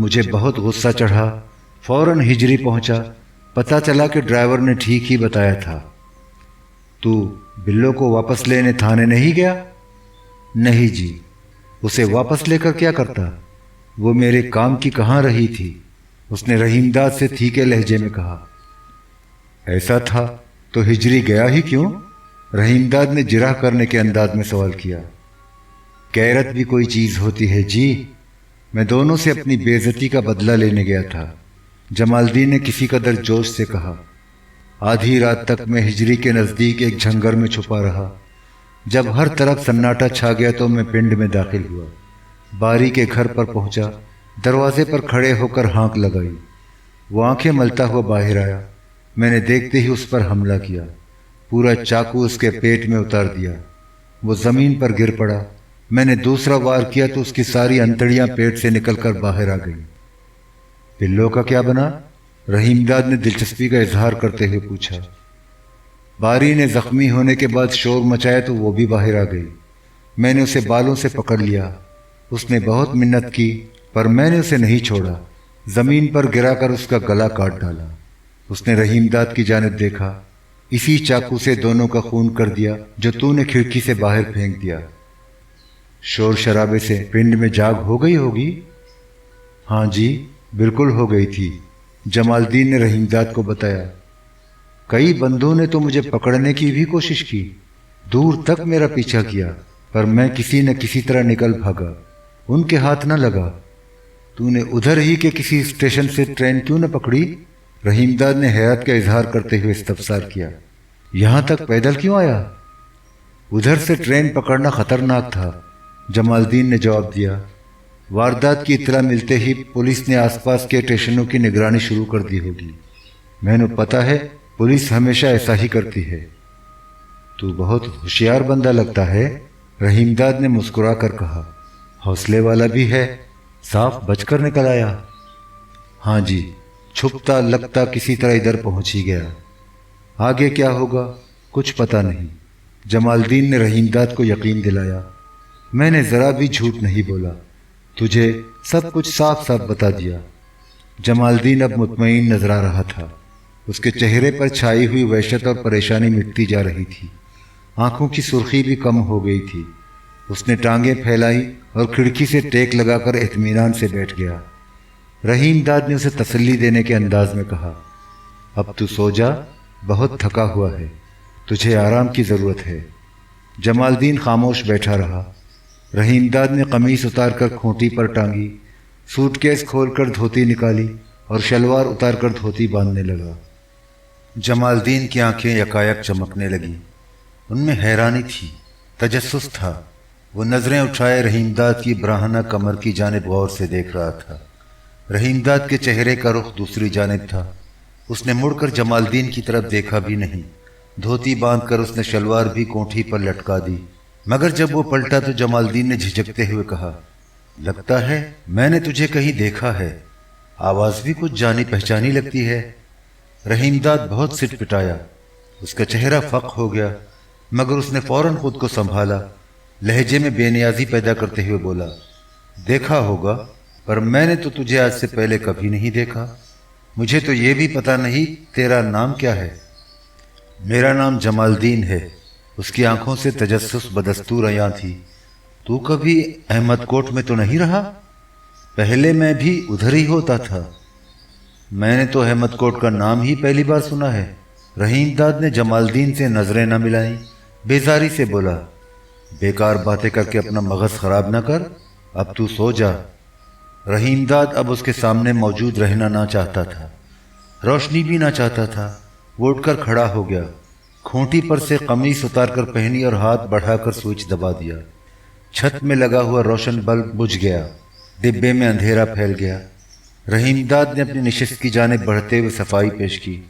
مجھے بہت غصہ چڑھا، فوراً ہجری پہنچا۔ پتہ چلا کہ ڈرائیور نے ٹھیک ہی بتایا تھا۔ تو بلو کو واپس لینے تھانے نہیں گیا؟ نہیں جی، اسے واپس لے کر کیا کرتا؟ وہ میرے کام کی کہاں رہی تھی، اس نے رحیم داد سے تھیکے لہجے میں کہا۔ ایسا تھا تو ہجری گیا ہی کیوں؟ رحیم داد نے جرح کرنے کے انداز میں سوال کیا۔ غیرت بھی کوئی چیز ہوتی ہے جی، میں دونوں سے اپنی بے عزتی کا بدلہ لینے گیا تھا، جمال الدین نے کسی قدر جوش سے کہا۔ آدھی رات تک میں ہجری کے نزدیک ایک جھنگر میں چھپا رہا۔ جب ہر طرف سناٹا چھا گیا تو میں پنڈ میں داخل ہوا۔ باری کے گھر پر پہنچا، دروازے پر کھڑے ہو کر ہانک لگائی۔ وہ آنکھیں ملتا ہوا باہر آیا۔ میں نے دیکھتے ہی اس پر حملہ کیا، پورا چاقو اس کے پیٹ میں اتار دیا۔ وہ زمین پر گر پڑا۔ میں نے دوسرا وار کیا تو اس کی ساری انتڑیاں پیٹ سے نکل کر باہر آ گئیں۔ بلو کا کیا بنا؟ رحیم داد نے دلچسپی کا اظہار کرتے ہوئے پوچھا۔ باری نے زخمی ہونے کے بعد شور مچایا تو وہ بھی باہر آ گئی۔ میں نے اسے بالوں سے پکڑ لیا۔ اس نے بہت منت کی پر میں نے اسے نہیں چھوڑا۔ زمین پر گرا کر اس کا گلا کاٹ ڈالا۔ اس نے رحیم داد کی جانب دیکھا۔ اسی چاقو سے دونوں کا خون کر دیا جو تو نے کھڑکی سے باہر پھینک دیا۔ شور شرابے سے پنڈ میں جاگ ہو گئی ہوگی؟ ہاں جی، بالکل ہو گئی تھی، جمال الدین نے رحیم داد کو بتایا۔ کئی بندوں نے تو مجھے پکڑنے کی بھی کوشش کی، دور تک میرا پیچھا کیا، پر میں کسی نہ کسی طرح نکل بھاگا، ان کے ہاتھ نہ لگا۔ تو نے ادھر ہی کے کسی اسٹیشن سے ٹرین کیوں نہ پکڑی؟ رحیم داد نے حیرت کا اظہار کرتے ہوئے استفسار کیا۔ یہاں تک پیدل کیوں آیا؟ ادھر سے ٹرین پکڑنا خطرناک تھا، جمال الدین نے جواب دیا۔ واردات کی اطلاع ملتے ہی پولیس نے آس پاس کے اسٹیشنوں کی نگرانی شروع کر دی ہوگی۔ میں نے پتہ ہے، پولیس ہمیشہ ایسا ہی کرتی ہے۔ تو بہت ہوشیار بندہ لگتا ہے، رحیم داد نے مسکرا کر کہا۔ حوصلے والا بھی ہے، صاف بچ کر نکل آیا۔ ہاں جی، چھپتا لگتا کسی طرح ادھر پہنچ ہی گیا۔ آگے کیا ہوگا کچھ پتہ نہیں، جمال الدین نے رحیم داد کو یقین دلایا۔ میں نے ذرا بھی جھوٹ نہیں بولا، تجھے سب کچھ صاف صاف بتا دیا۔ جمال الدین اب مطمئن نظر آ رہا تھا۔ اس کے چہرے پر چھائی ہوئی وحشت اور پریشانی مٹتی جا رہی تھی، آنکھوں کی سرخی بھی کم ہو گئی تھی۔ اس نے ٹانگیں پھیلائی اور کھڑکی سے ٹیک لگا کر اطمینان سے بیٹھ گیا۔ رحیم داد نے اسے تسلی دینے کے انداز میں کہا، اب تو سو جا، بہت تھکا ہوا ہے، تجھے آرام کی ضرورت ہے۔ جمال الدین خاموش بیٹھا رہا۔ رحیم داد نے قمیص اتار کر کھوٹی پر ٹانگی، سوٹ کیس کھول کر دھوتی نکالی اور شلوار اتار کر دھوتی باندھنے لگا۔ جمال الدین کی آنکھیں یکایک چمکنے لگیں۔ ان میں حیرانی تھی، تجسس تھا۔ وہ نظریں اٹھائے رحیم داد کی براہنہ کمر کی جانب غور سے دیکھ رہا تھا۔ رحیم داد کے چہرے کا رخ دوسری جانب تھا۔ اس نے مڑ کر جمال الدین کی طرف دیکھا بھی نہیں۔ دھوتی باندھ کر اس نے شلوار بھی کونٹھی پر لٹکا دی، مگر جب وہ پلٹا تو جمال الدین نے جھجکتے ہوئے کہا، لگتا ہے میں نے تجھے کہیں دیکھا ہے، آواز بھی کچھ جانی پہچانی لگتی ہے۔ رحیم داد بہت سٹ پٹایا، اس کا چہرہ فق ہو گیا، مگر اس نے فوراً خود کو سنبھالا، لہجے میں بے نیازی پیدا کرتے ہوئے بولا، دیکھا ہوگا، پر میں نے تو تجھے آج سے پہلے کبھی نہیں دیکھا۔ مجھے تو یہ بھی پتہ نہیں تیرا نام کیا ہے۔ میرا نام جمال الدین ہے۔ اس کی آنکھوں سے تجسس بدستور عیاں تھی۔ تو کبھی احمد کوٹ میں تو نہیں رہا؟ پہلے میں بھی ادھر ہی ہوتا تھا۔ میں نے تو احمد کوٹ کا نام ہی پہلی بار سنا ہے۔ رحیم داد نے جمال الدین سے نظریں نہ ملائیں، بیزاری سے بولا، بیکار باتیں کر کے اپنا مغز خراب نہ کر، اب تو سو جا۔ رحیم داد اب اس کے سامنے موجود رہنا نہ چاہتا تھا، روشنی بھی نہ چاہتا تھا۔ وہ اٹھ کر کھڑا ہو گیا، کھونٹی پر سے قمیص اتار کر پہنی اور ہاتھ بڑھا کر سوئچ دبا دیا۔ چھت میں لگا ہوا روشن بلب بجھ گیا، ڈبے میں اندھیرا پھیل گیا۔ رحیم داد نے اپنی نشست کی جانب بڑھتے ہوئے صفائی پیش کی۔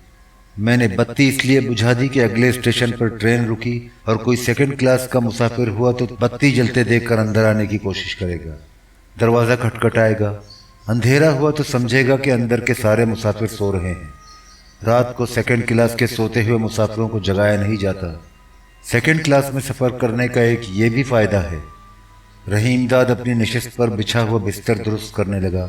میں نے بتی اس لیے بجھا دی کہ اگلے اسٹیشن پر ٹرین رکی اور کوئی سیکنڈ کلاس کا مسافر ہوا تو بتی جلتے دیکھ کر اندر آنے کی کوشش کرے گا، دروازہ کھٹکھٹائے گا، اندھیرا ہوا تو سمجھے گا کہ اندر کے سارے مسافر سو رہے ہیں۔ رات کو سیکنڈ کلاس کے سوتے ہوئے مسافروں کو جگایا نہیں جاتا۔ سیکنڈ کلاس میں سفر کرنے کا ایک یہ بھی فائدہ ہے۔ رحیم داد اپنی نشست پر بچھا ہوا بستر درست کرنے لگا۔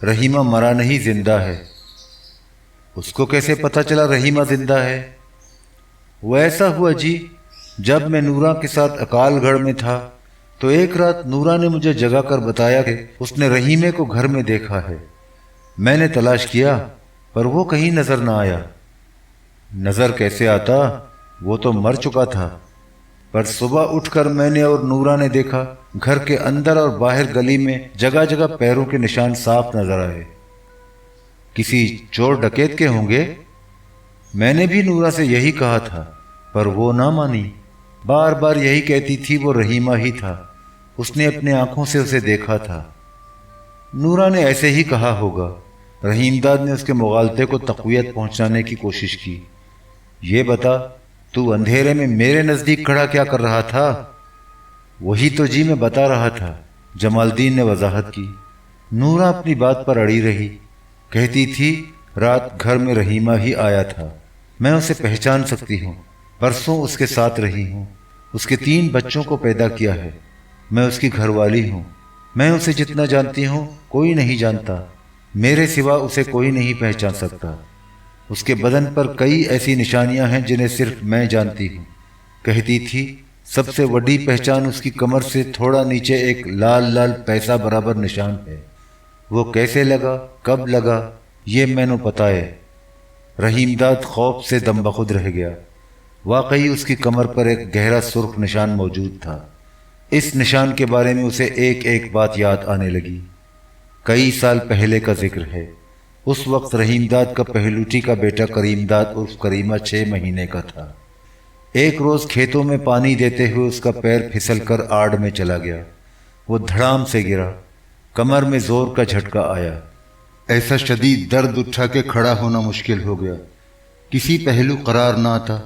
رحیمہ مرا نہیں زندہ ہے۔ اس کو کیسے پتہ چلا رحیمہ زندہ ہے؟ وہ ایسا ہوا جی، جب میں نورا کے ساتھ اکال گڑھ میں تھا تو ایک رات نورا نے مجھے جگا کر بتایا کہ اس نے رحیمے کو گھر میں دیکھا ہے۔ میں نے تلاش کیا پر وہ کہیں نظر نہ آیا۔ نظر کیسے آتا، وہ تو مر چکا تھا۔ پر صبح اٹھ کر میں نے اور نورا نے دیکھا گھر کے اندر اور باہر گلی میں جگہ جگہ پیروں کے نشان صاف نظر آئے۔ کسی چور ڈکیت کے ہوں گے؟ میں نے بھی نورا سے یہی کہا تھا پر وہ نہ مانی، بار بار یہی کہتی تھی وہ رحیمہ ہی تھا، اس نے اپنے آنکھوں سے اسے دیکھا تھا۔ نورا نے ایسے ہی کہا ہوگا۔ رحیم داد نے اس کے مغالطے کو تقویت پہنچانے کی کوشش کی۔ یہ بتا، تو اندھیرے میں میرے نزدیک کھڑا کیا کر رہا تھا؟ وہی تو جی میں بتا رہا تھا، جمال الدین نے وضاحت کی۔ نورا اپنی بات پر اڑی رہی، کہتی تھی رات گھر میں رحیمہ ہی آیا تھا، میں اسے پہچان سکتی ہوں، برسوں اس کے ساتھ رہی ہوں، اس کے 3 بچوں کو پیدا کیا ہے، میں اس کی گھر والی ہوں، میں اسے جتنا جانتی ہوں کوئی نہیں جانتا، میرے سوا اسے کوئی نہیں پہچان سکتا۔ اس کے بدن پر کئی ایسی نشانیاں ہیں جنہیں صرف میں جانتی ہوں۔ کہتی تھی سب سے بڑی پہچان اس کی کمر سے تھوڑا نیچے ایک لال لال پیسہ برابر نشان ہے۔ وہ کیسے لگا، کب لگا، یہ میں نو پتہ ہے۔ رحیم داد خوف سے دم بخود رہ گیا۔ واقعی اس کی کمر پر ایک گہرا سرخ نشان موجود تھا۔ اس نشان کے بارے میں اسے ایک ایک بات یاد آنے لگی۔ کئی سال پہلے کا ذکر ہے۔ اس وقت رحیم داد کا پہلوٹی کا بیٹا کریم داد عرف کریمہ 6 مہینے کا تھا۔ ایک روز کھیتوں میں پانی دیتے ہوئے اس کا پیر پھسل کر آڑ میں چلا گیا۔ وہ دھڑام سے گرا، کمر میں زور کا جھٹکا آیا، ایسا شدید درد اٹھا کہ کھڑا ہونا مشکل ہو گیا، کسی پہلو قرار نہ آتا،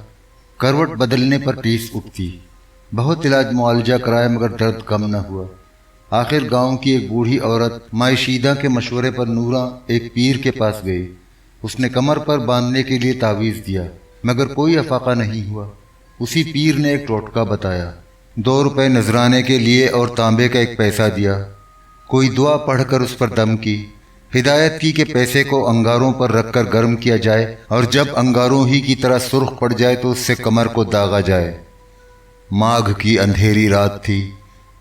کروٹ بدلنے پر ٹیس اٹھتی۔ بہت علاج معالجہ کرایا مگر درد کم نہ ہوا۔ آخر گاؤں کی ایک بوڑھی عورت مائشیدہ کے مشورے پر نورا ایک پیر کے پاس گئی۔ اس نے کمر پر باندھنے کے لیے تعویذ دیا مگر کوئی افاقہ نہیں ہوا۔ اسی پیر نے ایک ٹوٹکا بتایا، 2 روپے نذرانے کے لیے اور تانبے کا ایک پیسہ دیا۔ کوئی دعا پڑھ کر اس پر دم کی، ہدایت کی کہ پیسے کو انگاروں پر رکھ کر گرم کیا جائے اور جب انگاروں ہی کی طرح سرخ پڑ جائے تو اس سے کمر کو داغا جائے۔ ماگھ کی اندھیری رات تھی،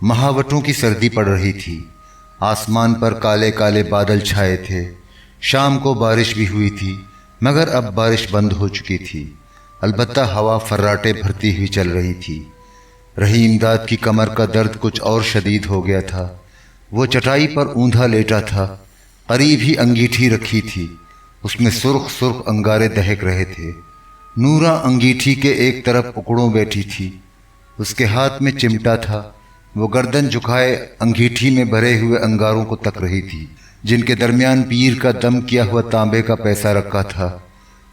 مہاوٹوں کی سردی پڑ رہی تھی، آسمان پر کالے کالے بادل چھائے تھے۔ شام کو بارش بھی ہوئی تھی مگر اب بارش بند ہو چکی تھی، البتہ ہوا فراٹے بھرتی ہوئی چل رہی تھی۔ رحیم داد کی کمر کا درد کچھ اور شدید ہو گیا تھا۔ وہ چٹائی پر اوندھا لیٹا تھا، قریب ہی انگیٹھی رکھی تھی، اس میں سرخ سرخ انگارے دہک رہے تھے۔ نورا انگیٹھی کے ایک طرف اکڑوں بیٹھی تھی، اس کے ہاتھ میں چمٹا تھا۔ وہ گردن جھکائے انگیٹھی میں بھرے ہوئے انگاروں کو تک رہی تھی جن کے درمیان پیر کا دم کیا ہوا تانبے کا پیسہ رکھا تھا۔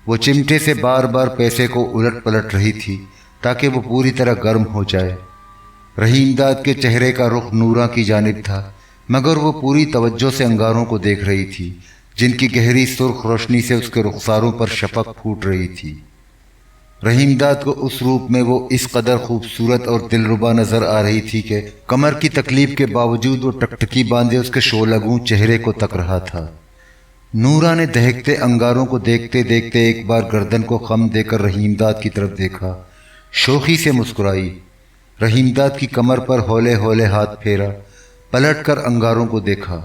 وہ چمٹے سے بار بار پیسے کو الٹ پلٹ رہی تھی تاکہ وہ پوری طرح گرم ہو جائے۔ رحیم داد کے چہرے کا رخ نورا کی جانب تھا مگر وہ پوری توجہ سے انگاروں کو دیکھ رہی تھی جن کی گہری سرخ روشنی سے اس کے رخساروں پر شفق پھوٹ رہی تھی۔ رحیم داد کو اس روپ میں وہ اس قدر خوبصورت اور دلربا نظر آ رہی تھی کہ کمر کی تکلیف کے باوجود وہ ٹکٹکی باندھے اس کے شعلہ چہرے کو تک رہا تھا۔ نورا نے دہکتے انگاروں کو دیکھتے دیکھتے ایک بار گردن کو خم دے کر رحیم داد کی طرف دیکھا، شوخی سے مسکرائی۔ رحیم داد کی کمر پر ہولے ہولے ہاتھ پھیرا، پلٹ کر انگاروں کو دیکھا۔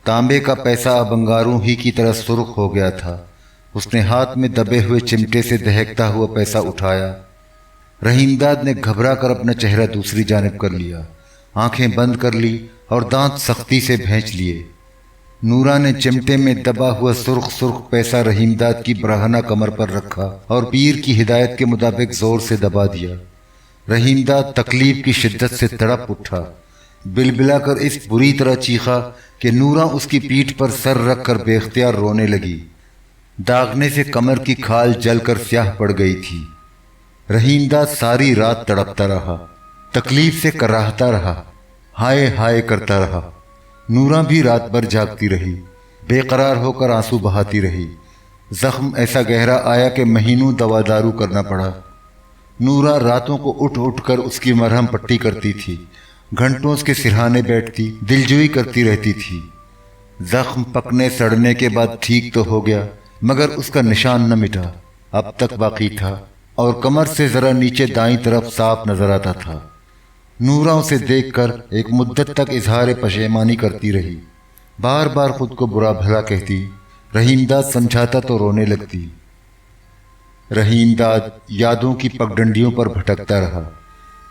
تانبے کا پیسہ اب انگاروں ہی کی طرح سرخ ہو گیا تھا۔ اس نے ہاتھ میں دبے ہوئے چمٹے سے دہکتا ہوا پیسہ اٹھایا۔ رحیم داد نے گھبرا کر اپنا چہرہ دوسری جانب کر لیا، آنکھیں بند کر لی اور دانت سختی سے بھینچ لیے۔ نورا نے چمٹے میں دبا ہوا سرخ سرخ پیسہ رحیم داد کی برہنہ کمر پر رکھا اور پیر کی ہدایت کے مطابق زور سے دبا دیا۔ رحیم داد تکلیف کی شدت سے تڑپ اٹھا، بلبلا کر اس بری طرح چیخا کہ نورا اس کی پیٹھ پر سر رکھ کر بے اختیار رونے لگی۔ داغنے سے کمر کی کھال جل کر سیاہ پڑ گئی تھی۔ رحیم داد ساری رات تڑپتا رہا، تکلیف سے کراہتا رہا، ہائے ہائے کرتا رہا۔ نورا بھی رات بھر جاگتی رہی، بے قرار ہو کر آنسو بہاتی رہی۔ زخم ایسا گہرا آیا کہ مہینوں دوا دارو کرنا پڑا۔ نورا راتوں کو اٹھ اٹھ کر اس کی مرہم پٹی کرتی تھی، گھنٹوں اس کے سرہانے بیٹھتی، دلجوئی کرتی رہتی تھی۔ زخم پکنے سڑنے کے بعد ٹھیک تو ہو گیا مگر اس کا نشان نہ مٹا، اب تک باقی تھا اور کمر سے ذرا نیچے دائیں طرف صاف نظر آتا تھا۔ نورا اسے دیکھ کر ایک مدت تک اظہار پشیمانی کرتی رہی، بار بار خود کو برا بھلا کہتی۔ رحیم داد سمجھاتا تو رونے لگتی۔ رحیم داد یادوں کی پگڈنڈیوں پر بھٹکتا رہا۔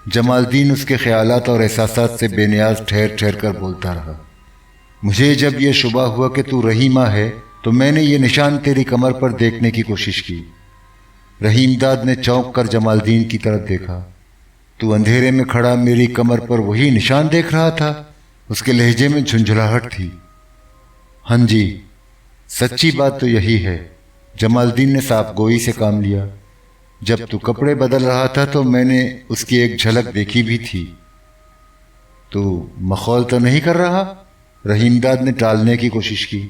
جمال الدین اس کے خیالات اور احساسات سے بے نیاز ٹھہر ٹھہر کر بولتا رہا۔ مجھے جب یہ شبہ ہوا کہ تو رحیمہ ہے تو میں نے یہ نشان تیری کمر پر دیکھنے کی کوشش کی۔ رحیم داد نے چونک کر جمال الدین کی طرف دیکھا۔ تو اندھیرے میں کھڑا میری کمر پر وہی نشان دیکھ رہا تھا؟ اس کے لہجے میں جھنجھلاہٹ تھی۔ ہاں جی، سچی بات تو یہی ہے۔ جمال الدین نے صاف گوئی سے کام لیا۔ جب تو کپڑے بدل رہا تھا تو میں نے اس کی ایک جھلک دیکھی بھی تھی۔ تو مخول تو نہیں کر رہا؟ رحیم داد نے ٹالنے کی کوشش کی۔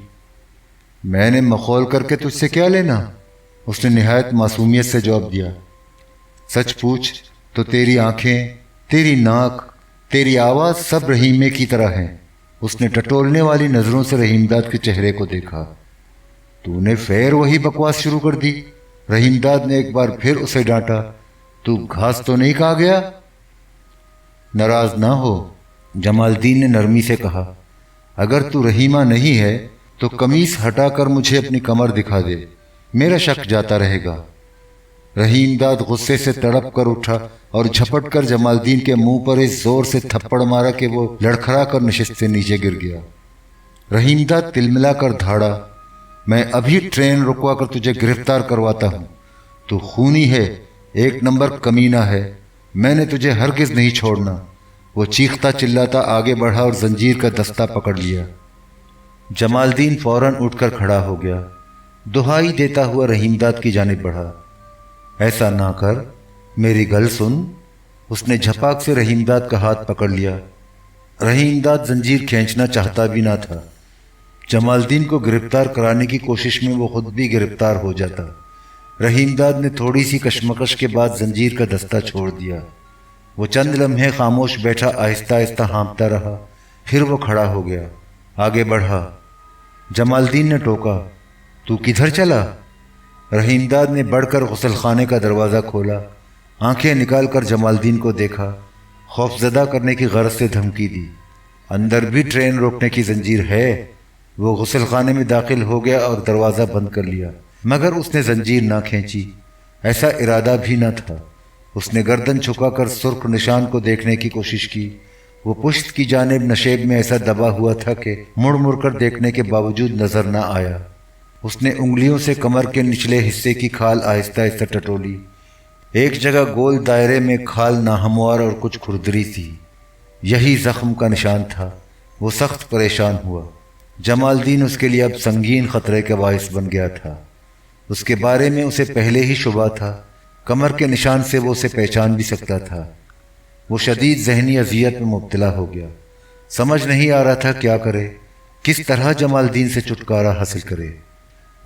میں نے مخول کر کے تجھ سے کیا لینا؟ اس نے نہایت معصومیت سے جواب دیا۔ سچ پوچھ تو تیری آنکھیں، تیری ناک، تیری آواز سب رحیمے کی طرح ہیں۔ اس نے ٹٹولنے والی نظروں سے رحیم داد کے چہرے کو دیکھا۔ تو نے پھر وہی بکواس شروع کر دی۔ رحیم داد نے ایک بار پھر اسے ڈانٹا۔ تو گھاس تو نہیں کھا گیا؟ ناراض نہ ہو، جمال الدین نے نرمی سے کہا۔ اگر تو رحیمہ نہیں ہے تو قمیص ہٹا کر مجھے اپنی کمر دکھا دے، میرا شک جاتا رہے گا۔ رحیم داد غصے سے تڑپ کر اٹھا اور جھپٹ کر جمال الدین کے منہ پر اس زور سے تھپڑ مارا کہ وہ لڑکھڑا کر نشست سے نیچے گر گیا۔ رحیم داد تلملا کر دھاڑا۔ میں ابھی ٹرین رکوا کر تجھے گرفتار کرواتا ہوں۔ تو خونی ہے، ایک نمبر کمینہ ہے، میں نے تجھے ہرگز نہیں چھوڑنا۔ وہ چیختا چلاتا آگے بڑھا اور زنجیر کا دستہ پکڑ لیا۔ جمال الدین فوراً اٹھ کر کھڑا ہو گیا، دہائی دیتا ہوا رحیم داد کی جانب بڑھا۔ ایسا نہ کر، میری گل سن۔ اس نے جھپاک سے رحیم داد کا ہاتھ پکڑ لیا۔ رحیم داد زنجیر کھینچنا چاہتا بھی نہ تھا۔ جمال الدین کو گرفتار کرانے کی کوشش میں وہ خود بھی گرفتار ہو جاتا۔ رحیم داد نے تھوڑی سی کشمکش کے بعد زنجیر کا دستہ چھوڑ دیا۔ وہ چند لمحے خاموش بیٹھا آہستہ آہستہ ہانپتا رہا، پھر وہ کھڑا ہو گیا، آگے بڑھا۔ جمال الدین نے ٹوکا، تو کدھر چلا؟ رحیم داد نے بڑھ کر غسل خانے کا دروازہ کھولا، آنکھیں نکال کر جمال الدین کو دیکھا، خوفزدہ کرنے کی غرض سے دھمکی دی۔ اندر بھی ٹرین روکنے کی زنجیر ہے؟ وہ غسل خانے میں داخل ہو گیا اور دروازہ بند کر لیا، مگر اس نے زنجیر نہ کھینچی، ایسا ارادہ بھی نہ تھا۔ اس نے گردن چھکا کر سرخ نشان کو دیکھنے کی کوشش کی۔ وہ پشت کی جانب نشیب میں ایسا دبا ہوا تھا کہ مڑ مڑ کر دیکھنے کے باوجود نظر نہ آیا۔ اس نے انگلیوں سے کمر کے نچلے حصے کی کھال آہستہ آہستہ ٹٹولی۔ ایک جگہ گول دائرے میں کھال ناہموار اور کچھ کھردری تھی، یہی زخم کا نشان تھا۔ وہ سخت پریشان ہوا۔ جمال الدین اس کے لیے اب سنگین خطرے کا باعث بن گیا تھا۔ اس کے بارے میں اسے پہلے ہی شبہ تھا، کمر کے نشان سے وہ اسے پہچان بھی سکتا تھا۔ وہ شدید ذہنی اذیت میں مبتلا ہو گیا، سمجھ نہیں آ رہا تھا کیا کرے، کس طرح جمال الدین سے چھٹکارا حاصل کرے۔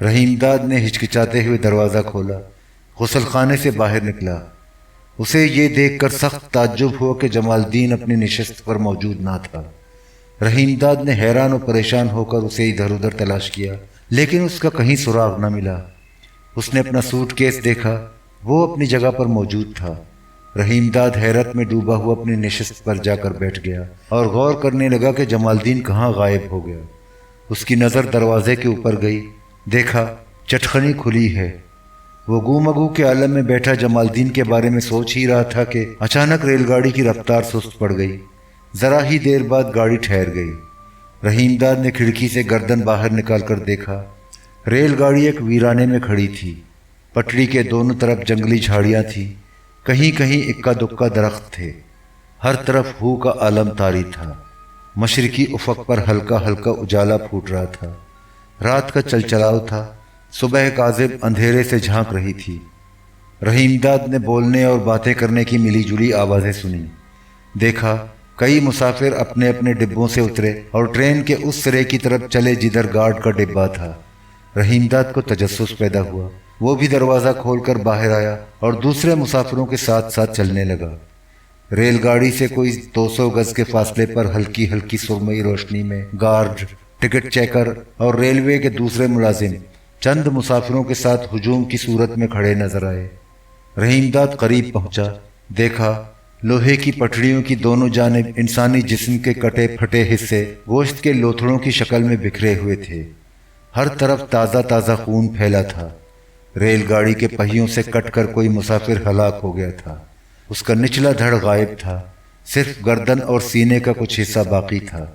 رحیم داد نے ہچکچاتے ہوئے دروازہ کھولا، غسل خانے سے باہر نکلا۔ اسے یہ دیکھ کر سخت تعجب ہوا کہ جمال الدین اپنی نشست پر موجود نہ تھا۔ رحیم داد نے حیران و پریشان ہو کر اسے ادھر ادھر تلاش کیا، لیکن اس کا کہیں سراغ نہ ملا۔ اس نے اپنا سوٹ کیس دیکھا، وہ اپنی جگہ پر موجود تھا۔ رحیم داد حیرت میں ڈوبا ہوا اپنی نشست پر جا کر بیٹھ گیا اور غور کرنے لگا کہ جمال الدین کہاں غائب ہو گیا۔ اس کی نظر دروازے کے اوپر گئی، دیکھا چٹخنی کھلی ہے۔ وہ گو مگو کے عالم میں بیٹھا جمال الدین کے بارے میں سوچ ہی رہا تھا کہ اچانک ریل گاڑی کی رفتار سست پڑ گئی۔ ذرا ہی دیر بعد گاڑی ٹھہر گئی۔ رحیم داد نے کھڑکی سے گردن باہر نکال کر دیکھا، ریل گاڑی ایک ویرانے میں کھڑی تھی۔ پٹری کے دونوں طرف جنگلی جھاڑیاں تھیں، کہیں کہیں اکا دکا درخت تھے، ہر طرف ہو کا عالم طاری تھا۔ مشرقی افق پر ہلکا ہلکا اجالا پھوٹ رہا تھا، رات کا چلچلاؤ تھا، صبح کاذب اندھیرے سے جھانک رہی تھی۔ رحیم داد نے بولنے اور باتیں کرنے کی ملی جلی آوازیں سنی، دیکھا کئی مسافر اپنے اپنے ڈبوں سے اترے اور ٹرین کے اس سرے کی طرف چلے جدھر گارڈ کا ڈبہ تھا۔ رحیم داد کو تجسس پیدا ہوا، وہ بھی دروازہ کھول کر باہر آیا اور دوسرے مسافروں کے ساتھ ساتھ چلنے لگا۔ ریل گاڑی سے کوئی 200 گز کے فاصلے پر ہلکی ہلکی سرمئی روشنی میں گارڈ ٹکٹ چیکر اور ریلوے کے دوسرے ملازم چند مسافروں کے ساتھ ہجوم کی صورت میں کھڑے نظر آئے۔ رحیم داد قریب پہنچا، دیکھا لوہے کی پٹڑیوں کی دونوں جانب انسانی جسم کے کٹے پھٹے حصے گوشت کے لوتھڑوں کی شکل میں بکھرے ہوئے تھے۔ ہر طرف تازہ تازہ خون پھیلا تھا۔ ریل گاڑی کے پہیوں سے کٹ کر کوئی مسافر ہلاک ہو گیا تھا۔ اس کا نچلا دھڑ غائب تھا، صرف گردن اور سینے کا کچھ حصہ باقی تھا۔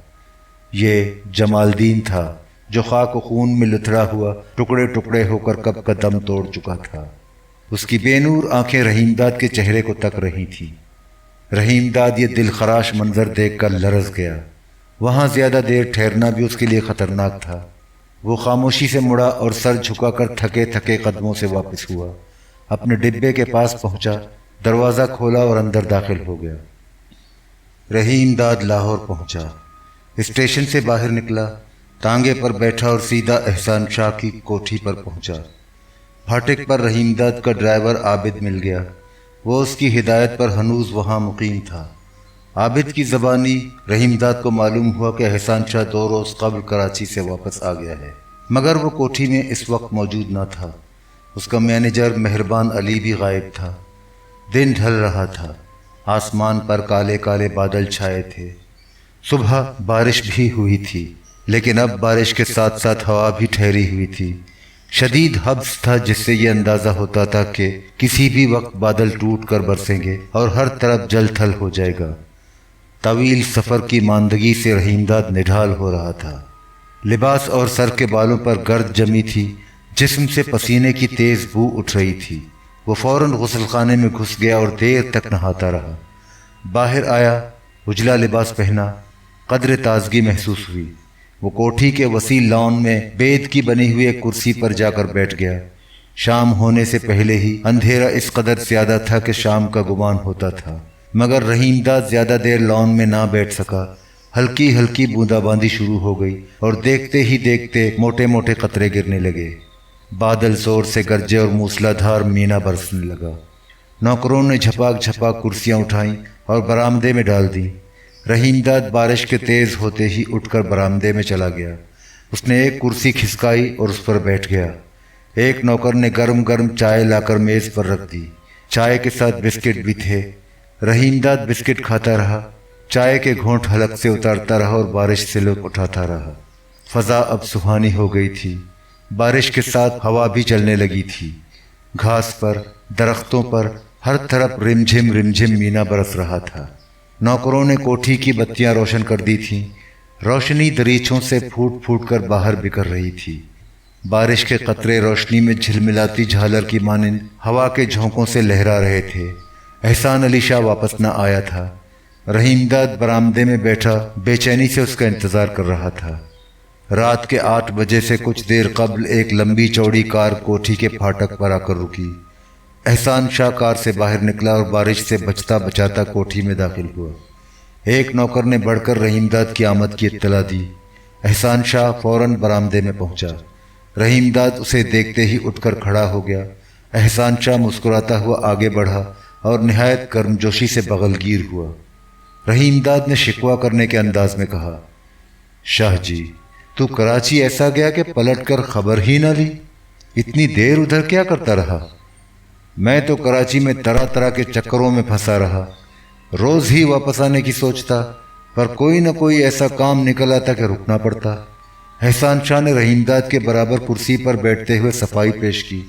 یہ جمال الدین تھا جو خاک و خون میں لتھڑا ہوا ٹکڑے ٹکڑے ہو کر کب کا دم توڑ چکا تھا۔ اس کی بے نور آنکھیں رحیم داد کے چہرے کو تک رہی تھیں۔ رحیم داد یہ دل خراش منظر دیکھ کر لرز گیا۔ وہاں زیادہ دیر ٹھہرنا بھی اس کے لیے خطرناک تھا۔ وہ خاموشی سے مڑا اور سر جھکا کر تھکے تھکے قدموں سے واپس ہوا، اپنے ڈبے کے پاس پہنچا، دروازہ کھولا اور اندر داخل ہو گیا۔ رحیم داد لاہور پہنچا، اسٹیشن سے باہر نکلا، تانگے پر بیٹھا اور سیدھا احسان شاہ کی کوٹھی پر پہنچا۔ پھاٹک پر رحیم داد کا ڈرائیور عابد مل گیا۔ وہ اس کی ہدایت پر ہنوز وہاں مقیم تھا۔ عابد کی زبانی رحیم داد کو معلوم ہوا کہ احسان شاہ 2 روز قبل کراچی سے واپس آ گیا ہے، مگر وہ کوٹھی میں اس وقت موجود نہ تھا۔ اس کا مینیجر مہربان علی بھی غائب تھا۔ دن ڈھل رہا تھا، آسمان پر کالے کالے بادل چھائے تھے۔ صبح بارش بھی ہوئی تھی، لیکن اب بارش کے ساتھ ساتھ ہوا بھی ٹھہری ہوئی تھی۔ شدید حبس تھا جس سے یہ اندازہ ہوتا تھا کہ کسی بھی وقت بادل ٹوٹ کر برسیں گے اور ہر طرف جل تھل ہو جائے گا۔ طویل سفر کی ماندگی سے رحیم داد نڈھال ہو رہا تھا۔ لباس اور سر کے بالوں پر گرد جمی تھی، جسم سے پسینے کی تیز بو اٹھ رہی تھی۔ وہ فوراً غسل خانے میں گھس گیا اور دیر تک نہاتا رہا۔ باہر آیا، اجلا لباس پہنا، قدر تازگی محسوس ہوئی۔ وہ کوٹھی کے وسیع لان میں بید کی بنی ہوئی ایک کرسی پر جا کر بیٹھ گیا۔ شام ہونے سے پہلے ہی اندھیرا اس قدر زیادہ تھا کہ شام کا گمان ہوتا تھا، مگر رحیم داد زیادہ دیر لان میں نہ بیٹھ سکا۔ ہلکی ہلکی بوندا باندی شروع ہو گئی اور دیکھتے ہی دیکھتے موٹے موٹے قطرے گرنے لگے۔ بادل زور سے گرجے اور موسلا دھار مینا برسنے لگا۔ نوکروں نے جھپاک جھپاک کرسیاں اٹھائیں اور برآمدے میں ڈال دیں۔ رحیم داد بارش کے تیز ہوتے ہی اٹھ کر برآمدے میں چلا گیا۔ اس نے ایک کرسی کھسکائی اور اس پر بیٹھ گیا۔ ایک نوکر نے گرم گرم چائے لا کر میز پر رکھ دی۔ چائے کے ساتھ بسکٹ بھی تھے۔ رحیم داد بسکٹ کھاتا رہا، چائے کے گھونٹ حلق سے اتارتا رہا اور بارش سے لطف اٹھاتا رہا۔ فضا اب سہانی ہو گئی تھی، بارش کے ساتھ ہوا بھی چلنے لگی تھی۔ گھاس پر، درختوں پر، ہر طرف رمجھم رمجھم مینا برس رہا تھا۔ نوکروں نے کوٹھی کی بتیاں روشن کر دی تھیں۔ روشنی دریچوں سے پھوٹ پھوٹ کر باہر بکھر رہی تھی۔ بارش کے قطرے روشنی میں جھلملاتی جھالر کی مانند ہوا کے جھونکوں سے لہرا رہے تھے۔ احسان علی شاہ واپس نہ آیا تھا۔ رحیم داد برآمدے میں بیٹھا بے چینی سے اس کا انتظار کر رہا تھا۔ رات کے 8 بجے سے کچھ دیر قبل ایک لمبی چوڑی کار کوٹھی کے پھاٹک پر آ کر رکی۔ احسان شاہ کار سے باہر نکلا اور بارش سے بچتا بچاتا کوٹھی میں داخل ہوا۔ ایک نوکر نے بڑھ کر رحیم داد کی آمد کی اطلاع دی۔ احسان شاہ فوراً برآمدے میں پہنچا۔ رحیم داد اسے دیکھتے ہی اٹھ کر کھڑا ہو گیا۔ احسان شاہ مسکراتا ہوا آگے بڑھا اور نہایت گرمجوشی سے بغل گیر ہوا۔ رحیم داد نے شکوہ کرنے کے انداز میں کہا، شاہ جی، تو کراچی ایسا گیا کہ پلٹ کر خبر ہی نہ لی؟ اتنی دیر ادھر کیا کرتا رہا؟ میں تو کراچی میں طرح طرح کے چکروں میں پھنسا رہا، روز ہی واپس آنے کی سوچتا، پر کوئی نہ کوئی ایسا کام نکل آتا کہ رکنا پڑتا۔ احسان شاہ نے رحیم داد کے برابر کرسی پر بیٹھتے ہوئے صفائی پیش کی،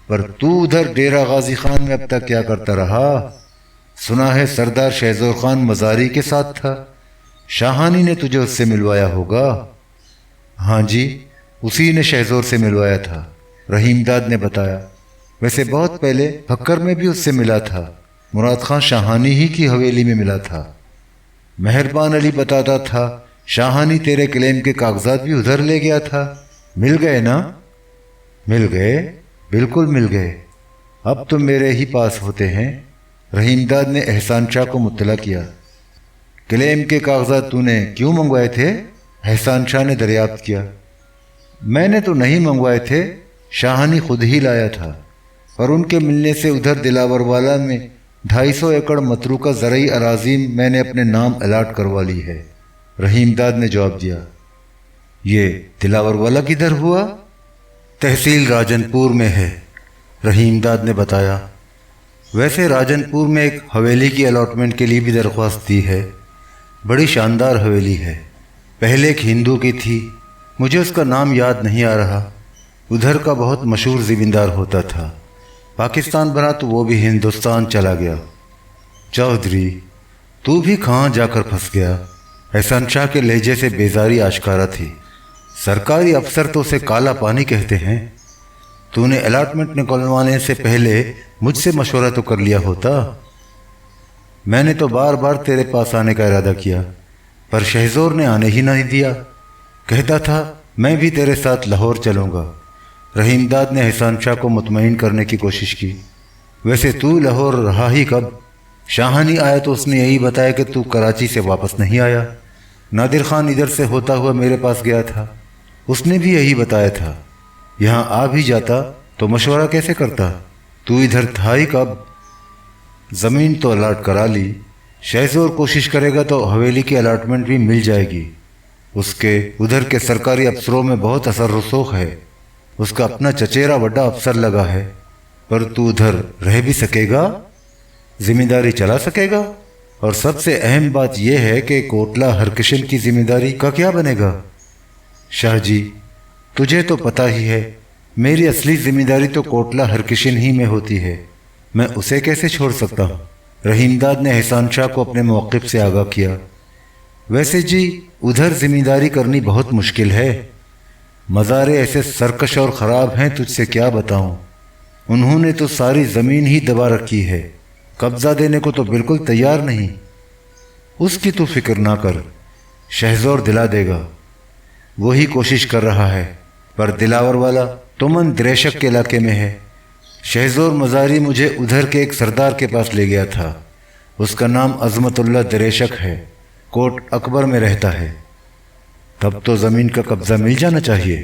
پر تو ادھر ڈیرہ غازی خان میں اب تک کیا کرتا رہا؟ سنا ہے سردار شہزور خان مزاری کے ساتھ تھا، شاہانی نے تجھے اس سے ملوایا ہوگا۔ ہاں جی، اسی نے شہزور سے ملوایا تھا، رحیم داد نے بتایا۔ ویسے بہت پہلے پھکر میں بھی اس سے ملا تھا، مراد خان شاہانی ہی کی حویلی میں ملا تھا۔ مہربان علی بتاتا تھا شاہانی تیرے کلیم کے کاغذات بھی ادھر لے گیا تھا، مل گئے نا؟ مل گئے، بالکل مل گئے، اب تو میرے ہی پاس ہوتے ہیں۔ رحیم داد نے احسان شاہ کو مطلع کیا۔ کلیم کے کاغذات تو نے کیوں منگوائے تھے؟ احسان شاہ نے دریافت کیا۔ میں نے تو نہیں منگوائے تھے، شاہانی خود ہی لایا تھا، اور ان کے ملنے سے ادھر دلاور والا میں 250 ایکڑ متروکہ زرعی اراضی میں نے اپنے نام الاٹ کروا لی ہے، رحیم داد نے جواب دیا۔ یہ دلاور والا کدھر ہوا؟ تحصیل راجنپور میں ہے، رحیم داد نے بتایا۔ ویسے راجنپور میں ایک حویلی کی الاٹمنٹ کے لیے بھی درخواست دی ہے، بڑی شاندار حویلی ہے، پہلے ایک ہندو کی تھی، مجھے اس کا نام یاد نہیں آ رہا، ادھر کا بہت مشہور زمیندار ہوتا تھا، پاکستان بنا تو وہ بھی ہندوستان چلا گیا۔ چودھری تو بھی کہاں جا کر پھنس گیا؟ احسان شاہ کے لہجے سے بیزاری آشکارا تھی۔ سرکاری افسر تو اسے کالا پانی کہتے ہیں، تو نے الاٹمنٹ نکلوانے سے پہلے مجھ سے مشورہ تو کر لیا ہوتا۔ میں نے تو بار بار تیرے پاس آنے کا ارادہ کیا، پر شہزور نے آنے ہی نہیں دیا، کہتا تھا میں بھی تیرے ساتھ لاہور چلوں گا۔ رحیم داد نے احسان شاہ کو مطمئن کرنے کی کوشش کی۔ ویسے تو لاہور رہا ہی کب؟ شاہانی آیا تو اس نے یہی بتایا کہ تو کراچی سے واپس نہیں آیا۔ نادر خان ادھر سے ہوتا ہوا میرے پاس گیا تھا، اس نے بھی یہی بتایا تھا۔ یہاں آ بھی جاتا تو مشورہ کیسے کرتا؟ تو ادھر تھا ہی کب؟ زمین تو الاٹ کرا لی، شہزور کوشش کرے گا تو حویلی کی الاٹمنٹ بھی مل جائے گی۔ اس کے ادھر کے سرکاری افسروں میں بہت اثر رسوخ ہے، اس کا اپنا چچیرا بڑا افسر لگا ہے۔ پر تو ادھر رہ بھی سکے گا، ذمہ داری چلا سکے گا، اور سب سے اہم بات یہ ہے کہ کوٹلہ ہرکشن کی ذمہ داری کا کیا بنے گا؟ شاہ جی تجھے تو پتہ ہی ہے، میری اصلی ذمہ داری تو کوٹلہ ہرکشن ہی میں ہوتی ہے، میں اسے کیسے چھوڑ سکتا ہوں؟ رحیم داد نے احسان شاہ کو اپنے موقف سے آگاہ کیا۔ ویسے جی ادھر ذمہ داری کرنی بہت مشکل ہے، مزارے ایسے سرکش اور خراب ہیں تجھ سے کیا بتاؤں، انہوں نے تو ساری زمین ہی دبا رکھی ہے، قبضہ دینے کو تو بالکل تیار نہیں۔ اس کی تو فکر نہ کر، شہزور دلا دے گا، وہی کوشش کر رہا ہے، پر دلاور والا تمن دریشک کے علاقے میں ہے۔ شہزور مزاری مجھے ادھر کے ایک سردار کے پاس لے گیا تھا، اس کا نام عظمت اللہ دریشک ہے، کوٹ اکبر میں رہتا ہے۔ تب تو زمین کا قبضہ مل جانا چاہیے۔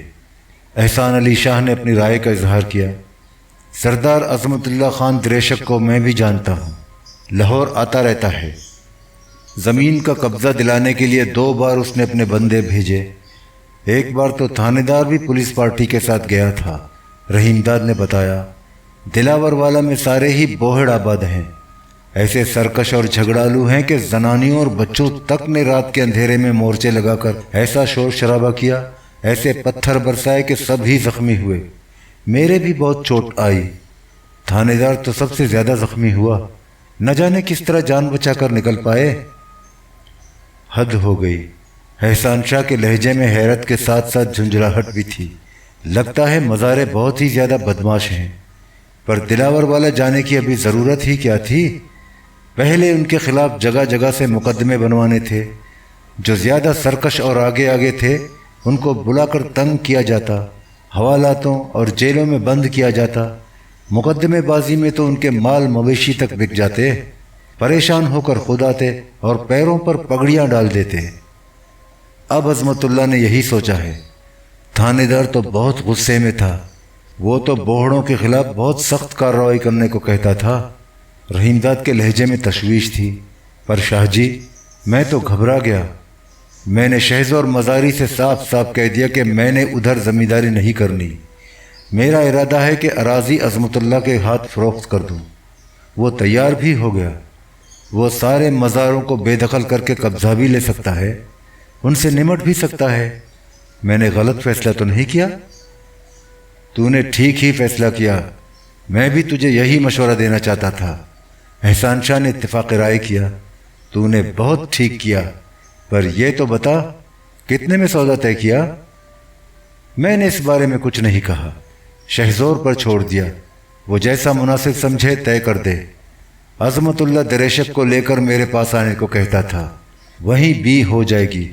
احسان علی شاہ نے اپنی رائے کا اظہار کیا۔ سردار عظمت اللہ خان دریشک کو میں بھی جانتا ہوں، لاہور آتا رہتا ہے۔ زمین کا قبضہ دلانے کے لیے 2 بار اس نے اپنے بندے بھیجے، ایک بار تو تھانے دار بھی پولیس پارٹی کے ساتھ گیا تھا، رحیم داد نے بتایا۔ دلاور والا میں سارے ہی بوہڑ آباد ہیں، ایسے سرکش اور جھگڑالو ہیں کہ زنانیوں اور بچوں تک نے رات کے اندھیرے میں مورچے لگا کر ایسا شور شرابہ کیا، ایسے پتھر برسائے کہ سب ہی زخمی ہوئے، میرے بھی بہت چوٹ آئی، تھانے دار تو سب سے زیادہ زخمی ہوا، نہ جانے کس طرح جان بچا کر نکل پائے۔ حد ہو گئی، احسان شاہ کے لہجے میں حیرت کے ساتھ ساتھ جھنجھلاہٹ بھی تھی۔ لگتا ہے مزارے بہت ہی زیادہ بدماش ہیں، پر دلاور والا جانے کی ابھی ضرورت ہی کیا تھی؟ پہلے ان کے خلاف جگہ جگہ سے مقدمے بنوانے تھے، جو زیادہ سرکش اور آگے آگے تھے ان کو بلا کر تنگ کیا جاتا، حوالاتوں اور جیلوں میں بند کیا جاتا، مقدمے بازی میں تو ان کے مال مویشی تک بک جاتے، پریشان ہو کر خود آتے اور پیروں پر پگڑیاں ڈال دیتے۔ اب عظمت اللہ نے یہی سوچا ہے، تھانے دار تو بہت غصے میں تھا، وہ تو بوہڑوں کے خلاف بہت سخت کارروائی کرنے کو کہتا تھا۔ رحیم داد کے لہجے میں تشویش تھی۔ پر شاہ جی میں تو گھبرا گیا، میں نے شہزور مزاری سے صاف صاف کہہ دیا کہ میں نے ادھر زمینداری نہیں کرنی، میرا ارادہ ہے کہ اراضی عظمت اللہ کے ہاتھ فروخت کر دوں۔ وہ تیار بھی ہو گیا، وہ سارے مزاروں کو بے دخل کر کے قبضہ بھی لے سکتا ہے، ان سے نمٹ بھی سکتا ہے۔ میں نے غلط فیصلہ تو نہیں کیا؟ تو نے ٹھیک ہی فیصلہ کیا، میں بھی تجھے یہی مشورہ دینا چاہتا تھا۔ احسان شاہ نے اتفاق رائے کیا۔ تو نے بہت ٹھیک کیا، پر یہ تو بتا کتنے میں سودا طے کیا؟ میں نے اس بارے میں کچھ نہیں کہا، شہزور پر چھوڑ دیا، وہ جیسا مناسب سمجھے طے کر دے۔ عظمت اللہ دریشک کو لے کر میرے پاس آنے کو کہتا تھا، وہیں بھی ہو جائے گی،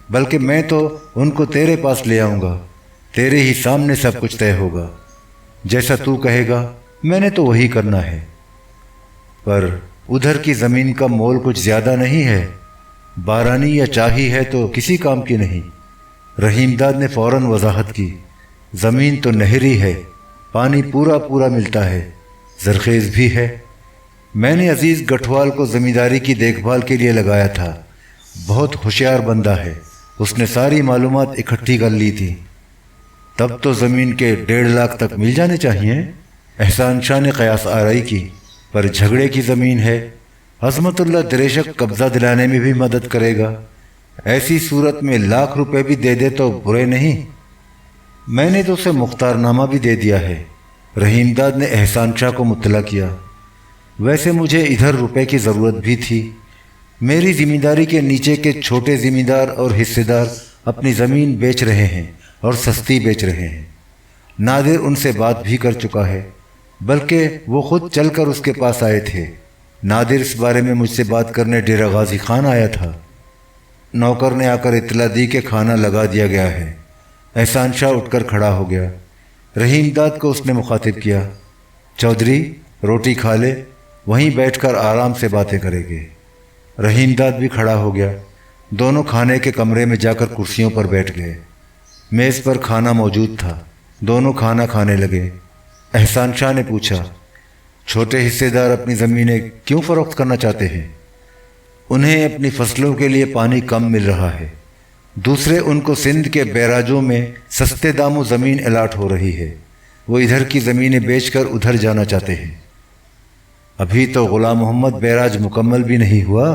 بلکہ میں تو ان کو تیرے پاس لے آؤں گا، تیرے ہی سامنے سب کچھ طے ہوگا، جیسا تو کہے گا میں نے تو وہی کرنا ہے۔ پر ادھر کی زمین کا مول کچھ زیادہ نہیں ہے، بارانی یا چاہی ہے تو کسی کام کی نہیں۔ رحیم داد نے فوراً وضاحت کی، زمین تو نہری ہے، پانی پورا پورا ملتا ہے، زرخیز بھی ہے، میں نے عزیز گٹھوال کو زمینداری کی دیکھ بھال کے لیے لگایا تھا، بہت ہوشیار بندہ ہے، اس نے ساری معلومات اکٹھی کر لی تھی۔ تب تو زمین کے 1.5 لاکھ تک مل جانے چاہیے۔ احسان شاہ نے قیاس آرائی کی، پر جھگڑے کی زمین ہے، عظمت اللہ دریشک قبضہ دلانے میں بھی مدد کرے گا، ایسی صورت میں 1,00,000 روپے بھی دے دے تو برے نہیں۔ میں نے تو اسے مختار نامہ بھی دے دیا ہے۔ رحیم داد نے احسان شاہ کو مطلع کیا۔ ویسے مجھے ادھر روپے کی ضرورت بھی تھی۔ میری ذمہ داری کے نیچے کے چھوٹے ذمہ دار اور حصے دار اپنی زمین بیچ رہے ہیں اور سستی بیچ رہے ہیں۔ نادر ان سے بات بھی کر چکا ہے، بلکہ وہ خود چل کر اس کے پاس آئے تھے۔ نادر اس بارے میں مجھ سے بات کرنے ڈیرہ غازی خان آیا تھا۔ نوکر نے آ کر اطلاع دی کہ کھانا لگا دیا گیا ہے۔ احسان شاہ اٹھ کر کھڑا ہو گیا۔ رحیم داد کو اس نے مخاطب کیا، چودھری روٹی کھا لے، وہیں بیٹھ کر آرام سے باتیں کریں گے۔ رحیم داد بھی کھڑا ہو گیا۔ دونوں کھانے کے کمرے میں جا کر کرسیوں پر بیٹھ گئے۔ میز پر کھانا موجود تھا۔ دونوں کھانا کھانے لگے۔ احسان شاہ نے پوچھا، چھوٹے حصے دار اپنی زمینیں کیوں فروخت کرنا چاہتے ہیں؟ انہیں اپنی فصلوں کے لیے پانی کم مل رہا ہے، دوسرے ان کو سندھ کے بیراجوں میں سستے داموں زمین الاٹ ہو رہی ہے، وہ ادھر کی زمینیں بیچ کر ادھر جانا چاہتے ہیں۔ ابھی تو غلام محمد بیراج مکمل بھی نہیں ہوا،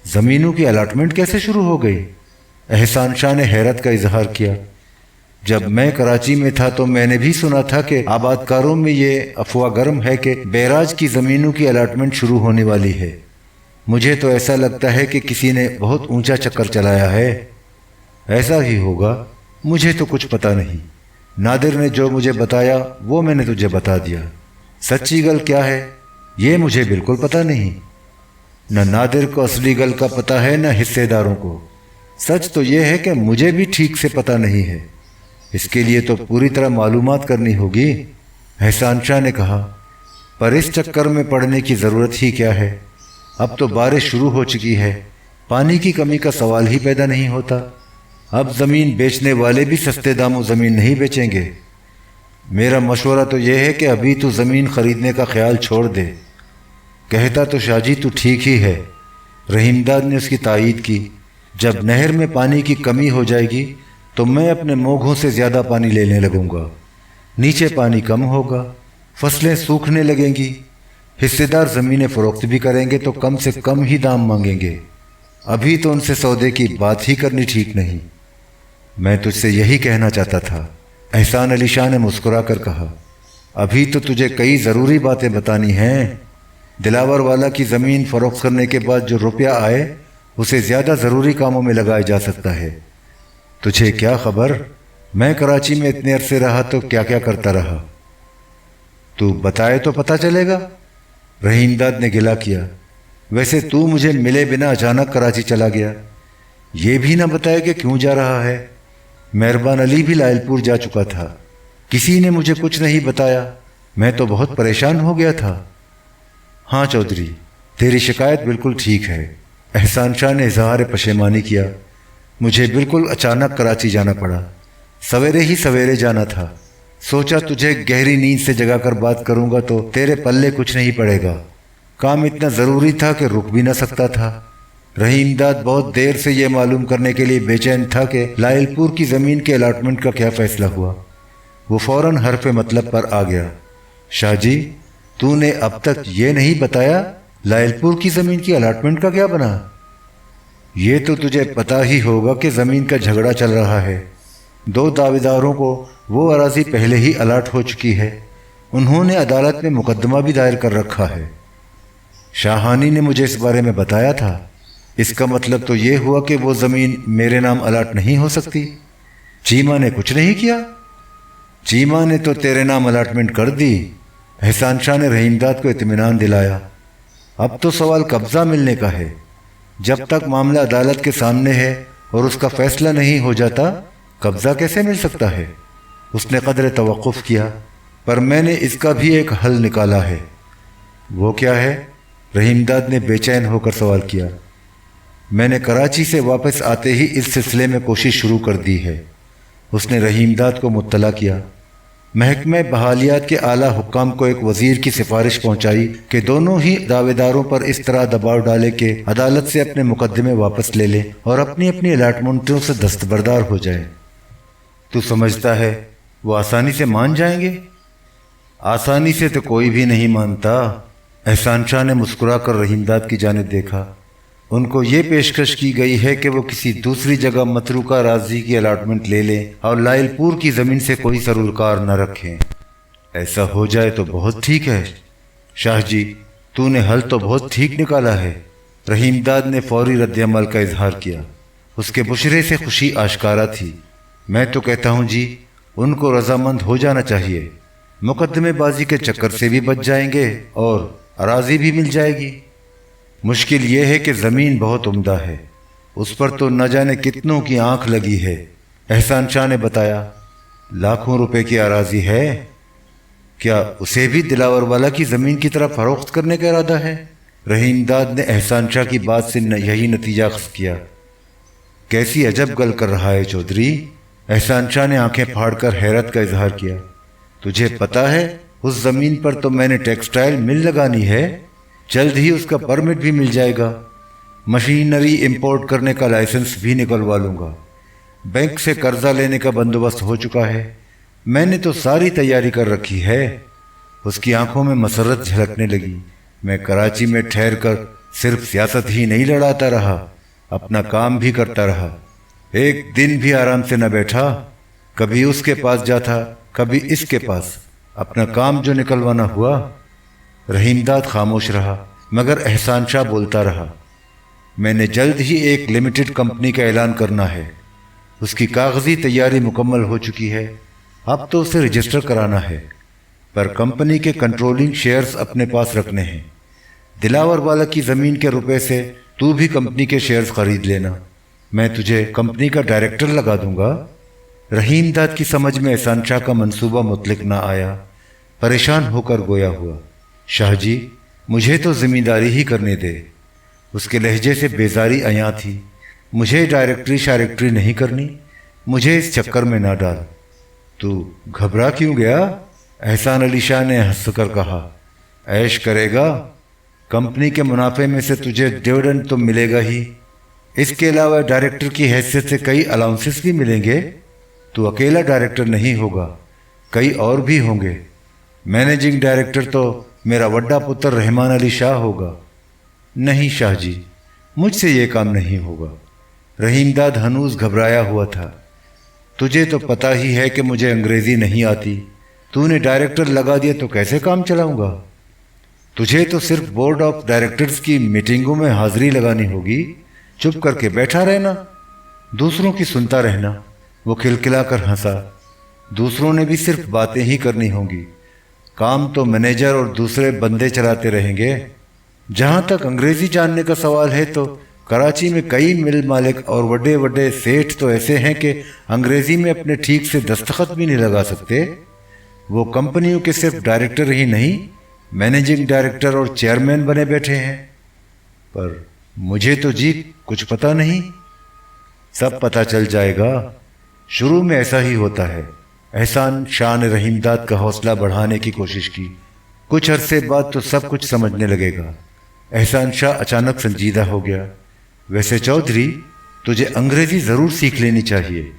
زمینوں کی الاٹمنٹ کیسے شروع ہو گئی؟ احسان شاہ نے حیرت کا اظہار کیا۔ جب میں کراچی میں تھا تو میں نے بھی سنا تھا کہ آباد کاروں میں یہ افواہ گرم ہے کہ بیراج کی زمینوں کی الاٹمنٹ شروع ہونے والی ہے۔ مجھے تو ایسا لگتا ہے کہ کسی نے بہت اونچا چکر چلایا ہے۔ ایسا ہی ہوگا، مجھے تو کچھ پتہ نہیں۔ نادر نے جو مجھے بتایا وہ میں نے تجھے بتا دیا۔ سچی گل کیا ہے یہ مجھے بالکل پتہ نہیں۔ نہ نادر کو اصلی گل کا پتہ ہے نہ حصے داروں کو۔ سچ تو یہ ہے کہ مجھے بھی ٹھیک سے پتہ نہیں ہے، اس کے لیے تو پوری طرح معلومات کرنی ہوگی۔ احسان شاہ نے کہا، پر اس چکر میں پڑنے کی ضرورت ہی کیا ہے؟ اب تو بارش شروع ہو چکی ہے، پانی کی کمی کا سوال ہی پیدا نہیں ہوتا۔ اب زمین بیچنے والے بھی سستے داموں زمین نہیں بیچیں گے۔ میرا مشورہ تو یہ ہے کہ ابھی تو زمین خریدنے کا خیال چھوڑ دے۔ کہتا تو شاہ جی تو ٹھیک ہی ہے۔ رحیم داد نے اس کی تائید کی۔ جب نہر میں پانی کی کمی ہو جائے گی تو میں اپنے موگھوں سے زیادہ پانی لینے لگوں گا، نیچے پانی کم ہوگا، فصلیں سوکھنے لگیں گی، حصے دار زمینیں فروخت بھی کریں گے تو کم سے کم ہی دام مانگیں گے۔ ابھی تو ان سے سودے کی بات ہی کرنی ٹھیک نہیں۔ میں تجھ سے یہی کہنا چاہتا تھا۔ احسان علی شاہ نے مسکرا کر کہا، ابھی تو تجھے کئی ضروری باتیں بتانی ہیں۔ دلاور والا کی زمین فروخت کرنے کے بعد جو روپیہ آئے اسے زیادہ ضروری کاموں میں لگایا جا سکتا ہے۔ تجھے کیا خبر، میں کراچی میں اتنے عرصے رہا تو کیا کیا کرتا رہا۔ تو بتائے تو پتہ چلے گا۔ رحیم داد نے گلہ کیا، ویسے تو مجھے ملے بنا اچانک کراچی چلا گیا، یہ بھی نہ بتایا کہ کیوں جا رہا ہے۔ مہربان علی بھی لائل پور جا چکا تھا، کسی نے مجھے کچھ نہیں بتایا، میں تو بہت پریشان ہو گیا تھا۔ ہاں چودھری، تیری شکایت بالکل ٹھیک ہے۔ احسان شاہ نے اظہار پشیمانی کیا، مجھے بالکل اچانک کراچی جانا پڑا، سویرے ہی سویرے جانا تھا۔ سوچا تجھے گہری نیند سے جگا کر بات کروں گا تو تیرے پلے کچھ نہیں پڑے گا، کام اتنا ضروری تھا کہ رک بھی نہ سکتا تھا۔ رحیم داد بہت دیر سے یہ معلوم کرنے کے لیے بے چین تھا کہ لائل پور کی زمین کے الاٹمنٹ کا کیا فیصلہ ہوا۔ وہ فوراً حرف مطلب پر آ گیا، شاہ جی تو نے اب تک یہ نہیں بتایا لائل پور کی زمین کی الاٹمنٹ کا کیا بنا؟ یہ تو تجھے پتا ہی ہوگا کہ زمین کا جھگڑا چل رہا ہے، 2 دعویداروں کو وہ اراضی پہلے ہی الاٹ ہو چکی ہے، انہوں نے عدالت میں مقدمہ بھی دائر کر رکھا ہے۔ شاہانی نے مجھے اس بارے میں بتایا تھا، اس کا مطلب تو یہ ہوا کہ وہ زمین میرے نام الاٹ نہیں ہو سکتی۔ چیمہ نے کچھ نہیں کیا؟ چیمہ نے تو تیرے نام الاٹمنٹ کر دی۔ احسان شاہ نے رحیم داد کو اطمینان دلایا، اب تو سوال قبضہ ملنے کا ہے، جب تک معاملہ عدالت کے سامنے ہے اور اس کا فیصلہ نہیں ہو جاتا قبضہ کیسے مل سکتا ہے؟ اس نے قدر توقف کیا، پر میں نے اس کا بھی ایک حل نکالا ہے۔ وہ کیا ہے؟ رحیم داد نے بے چین ہو کر سوال کیا۔ میں نے کراچی سے واپس آتے ہی اس سلسلے میں کوشش شروع کر دی ہے۔ اس نے رحیم داد کو مطلع کیا۔ محکمہ بحالیات کے اعلیٰ حکام کو ایک وزیر کی سفارش پہنچائی کہ دونوں ہی دعوے داروں پر اس طرح دباؤ ڈالے کہ عدالت سے اپنے مقدمے واپس لے لیں اور اپنی اپنی الاٹمنٹوں سے دستبردار ہو جائیں۔ تو سمجھتا ہے وہ آسانی سے مان جائیں گے؟ آسانی سے تو کوئی بھی نہیں مانتا۔ احسان شاہ نے مسکرا کر رحیم داد کی جانب دیکھا۔ ان کو یہ پیشکش کی گئی ہے کہ وہ کسی دوسری جگہ متروکہ اراضی کی الاٹمنٹ لے لیں اور لائل پور کی زمین سے کوئی سروکار نہ رکھیں۔ ایسا ہو جائے تو بہت ٹھیک ہے شاہ جی، تو نے حل تو بہت ٹھیک نکالا ہے۔ رحیم داد نے فوری رد عمل کا اظہار کیا۔ اس کے بشرے سے خوشی آشکارا تھی۔ میں تو کہتا ہوں جی، ان کو رضامند ہو جانا چاہیے۔ مقدمے بازی کے چکر سے بھی بچ جائیں گے اور اراضی بھی مل جائے گی۔ مشکل یہ ہے کہ زمین بہت عمدہ ہے، اس پر تو نہ جانے کتنوں کی آنکھ لگی ہے۔ احسان شاہ نے بتایا، لاکھوں روپے کی اراضی ہے۔ کیا اسے بھی دلاور والا کی زمین کی طرف فروخت کرنے کا ارادہ ہے؟ رحیم داد نے احسان شاہ کی بات سے یہی نتیجہ اخذ کیا۔ کیسی عجب گل کر رہا ہے چودھری؟ احسان شاہ نے آنکھیں پھاڑ کر حیرت کا اظہار کیا۔ تجھے پتا ہے اس زمین پر تو میں نے ٹیکسٹائل مل لگانی ہے، جلد ہی اس کا پرمٹ بھی مل جائے گا، مشینری امپورٹ کرنے کا لائسنس بھی نکلوا لوں گا، بینک سے قرضہ لینے کا بندوبست ہو چکا ہے، میں نے تو ساری تیاری کر رکھی ہے۔ اس کی آنکھوں میں مسرت جھلکنے لگی۔ میں کراچی میں ٹھہر کر صرف سیاست ہی نہیں لڑاتا رہا، اپنا کام بھی کرتا رہا، ایک دن بھی آرام سے نہ بیٹھا، کبھی اس کے پاس جاتا کبھی اس کے پاس، اپنا کام جو نکلوانا ہوا۔ رحیم داد خاموش رہا، مگر احسان شاہ بولتا رہا۔ میں نے جلد ہی ایک لمیٹڈ کمپنی کا اعلان کرنا ہے، اس کی کاغذی تیاری مکمل ہو چکی ہے، اب تو اسے رجسٹر کرانا ہے، پر کمپنی کے کنٹرولنگ شیئرز اپنے پاس رکھنے ہیں۔ دلاور والا کی زمین کے روپے سے تو بھی کمپنی کے شیئرز خرید لینا، میں تجھے کمپنی کا ڈائریکٹر لگا دوں گا۔ رحیم داد کی سمجھ میں احسان شاہ کا منصوبہ مطلق نہ آیا، پریشان ہو کر گویا ہوا۔ شاہ جی، مجھے تو ذمہ داری ہی کرنے دے۔ اس کے لہجے سے بیزاری عیاں تھی۔ مجھے ڈائریکٹری شائریکٹری نہیں کرنی، مجھے اس چکر میں نہ ڈال۔ تو گھبرا کیوں گیا؟ احسان علی شاہ نے ہنس کر کہا، عیش کرے گا، کمپنی کے منافع میں سے تجھے ڈویڈنڈ تو ملے گا ہی، اس کے علاوہ ڈائریکٹر کی حیثیت سے کئی الاؤنسز بھی ملیں گے۔ تو اکیلا ڈائریکٹر نہیں ہوگا، کئی اور بھی ہوں گے۔ مینیجنگ ڈائریکٹر تو میرا وڈا پتر رحمان علی شاہ ہوگا۔ نہیں شاہ جی، مجھ سے یہ کام نہیں ہوگا۔ رحیم داد ہنوز گھبرایا ہوا تھا۔ تجھے تو پتا ہی ہے کہ مجھے انگریزی نہیں آتی، تو نے ڈائریکٹر لگا دیا تو کیسے کام چلاؤں گا؟ تجھے تو صرف بورڈ آف ڈائریکٹرز کی میٹنگوں میں حاضری لگانی ہوگی، چپ کر کے بیٹھا رہنا، دوسروں کی سنتا رہنا۔ وہ کھلکھلا کر ہنسا۔ دوسروں نے بھی صرف باتیں ہی کرنی ہوں گی، کام تو مینیجر اور دوسرے بندے چلاتے رہیں گے۔ جہاں تک انگریزی جاننے کا سوال ہے تو کراچی میں کئی مل مالک اور بڑے بڑے سیٹھ تو ایسے ہیں کہ انگریزی میں اپنے ٹھیک سے دستخط بھی نہیں لگا سکتے۔ وہ کمپنیوں کے صرف ڈائریکٹر ہی نہیں، مینیجنگ ڈائریکٹر اور چیئرمین بنے بیٹھے ہیں۔ پر مجھے تو جی کچھ پتہ نہیں۔ سب پتہ چل جائے گا، شروع میں ایسا ہی ہوتا ہے۔ احسان شاہ نے رحیم داد کا حوصلہ بڑھانے کی کوشش کی۔ کچھ عرصے بعد تو سب کچھ سمجھنے لگے گا۔ احسان شاہ اچانک سنجیدہ ہو گیا۔ ویسے چودھری، تجھے انگریزی ضرور سیکھ لینی چاہیے۔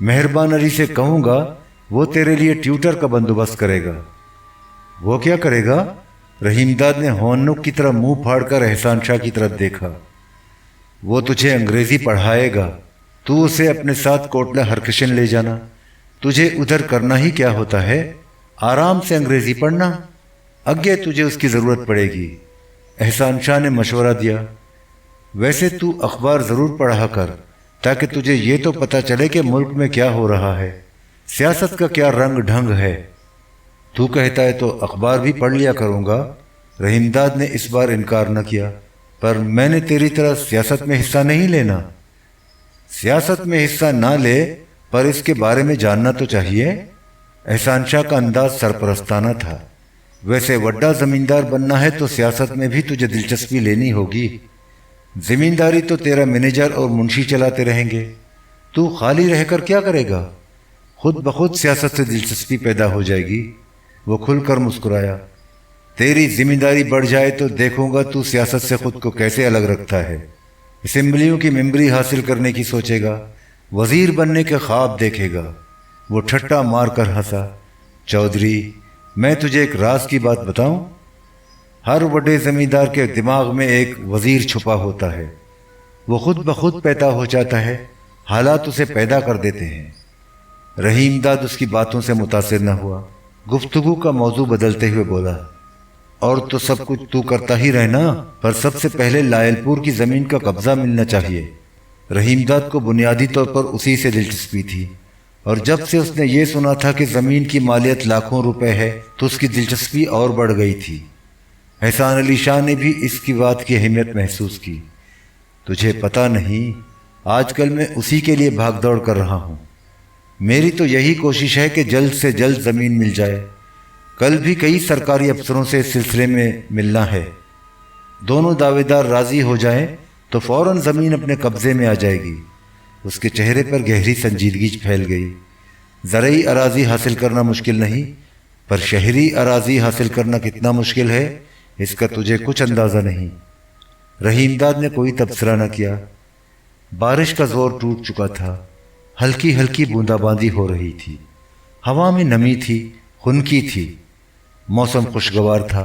مہربان علی سے کہوں گا، وہ تیرے لیے ٹیوٹر کا بندوبست کرے گا۔ وہ کیا کرے گا؟ رحیم داد نے ہونک کی طرح منہ پھاڑ کر احسان شاہ کی طرف دیکھا۔ وہ تجھے انگریزی پڑھائے گا، تو اسے اپنے ساتھ کوٹلہ ہرکشن لے جانا۔ تجھے ادھر کرنا ہی کیا ہوتا ہے، آرام سے انگریزی پڑھنا، اگے تجھے اس کی ضرورت پڑے گی۔ احسان شاہ نے مشورہ دیا، ویسے تو اخبار ضرور پڑھا کر، تاکہ تجھے یہ تو پتہ چلے کہ ملک میں کیا ہو رہا ہے، سیاست کا کیا رنگ ڈھنگ ہے۔ تو کہتا ہے تو اخبار بھی پڑھ لیا کروں گا۔ رحیم داد نے اس بار انکار نہ کیا، پر میں نے تیری طرح سیاست میں حصہ نہیں لینا۔ سیاست میں حصہ نہ لے، پر اس کے بارے میں جاننا تو چاہیے۔ احسان شاہ کا انداز سرپرستانہ تھا۔ ویسے وڈا زمیندار بننا ہے تو سیاست میں بھی تجھے دلچسپی لینی ہوگی۔ زمینداری تو تیرا مینیجر اور منشی چلاتے رہیں گے، تو خالی رہ کر کیا کرے گا؟ خود بخود سیاست سے دلچسپی پیدا ہو جائے گی۔ وہ کھل کر مسکرایا۔ تیری ذمہ داری بڑھ جائے تو دیکھوں گا تو سیاست سے خود کو کیسے الگ رکھتا ہے۔ اسمبلیوں کی ممبری حاصل کرنے کی سوچے گا، وزیر بننے کے خواب دیکھے گا۔ وہ ٹھٹا مار کر ہنسا۔ چودھری، میں تجھے ایک راز کی بات بتاؤں؟ ہر بڑے زمیندار کے دماغ میں ایک وزیر چھپا ہوتا ہے۔ وہ خود بخود پیدا ہو جاتا ہے، حالات اسے پیدا کر دیتے ہیں۔ رحیم داد اس کی باتوں سے متاثر نہ ہوا۔ گفتگو کا موضوع بدلتے ہوئے بولا، اور تو سب کچھ تو کرتا ہی رہنا، پر سب سے پہلے لائل پور کی زمین کا قبضہ ملنا چاہیے۔ رحیم داد کو بنیادی طور پر اسی سے دلچسپی تھی، اور جب سے اس نے یہ سنا تھا کہ زمین کی مالیت لاکھوں روپے ہے تو اس کی دلچسپی اور بڑھ گئی تھی۔ احسان علی شاہ نے بھی اس کی بات کی اہمیت محسوس کی۔ تجھے پتہ نہیں، آج کل میں اسی کے لیے بھاگ دوڑ کر رہا ہوں۔ میری تو یہی کوشش ہے کہ جلد سے جلد زمین مل جائے۔ کل بھی کئی سرکاری افسروں سے اس سلسلے میں ملنا ہے۔ دونوں دعوے دار راضی ہو جائیں تو فوراً زمین اپنے قبضے میں آ جائے گی۔ اس کے چہرے پر گہری سنجیدگی پھیل گئی۔ زرعی اراضی حاصل کرنا مشکل نہیں، پر شہری اراضی حاصل کرنا کتنا مشکل ہے اس کا تجھے کچھ اندازہ نہیں۔ رحیم داد نے کوئی تبصرہ نہ کیا۔ بارش کا زور ٹوٹ چکا تھا، ہلکی ہلکی بوندا باندی ہو رہی تھی، ہوا میں نمی تھی، خنکی تھی، موسم خوشگوار تھا۔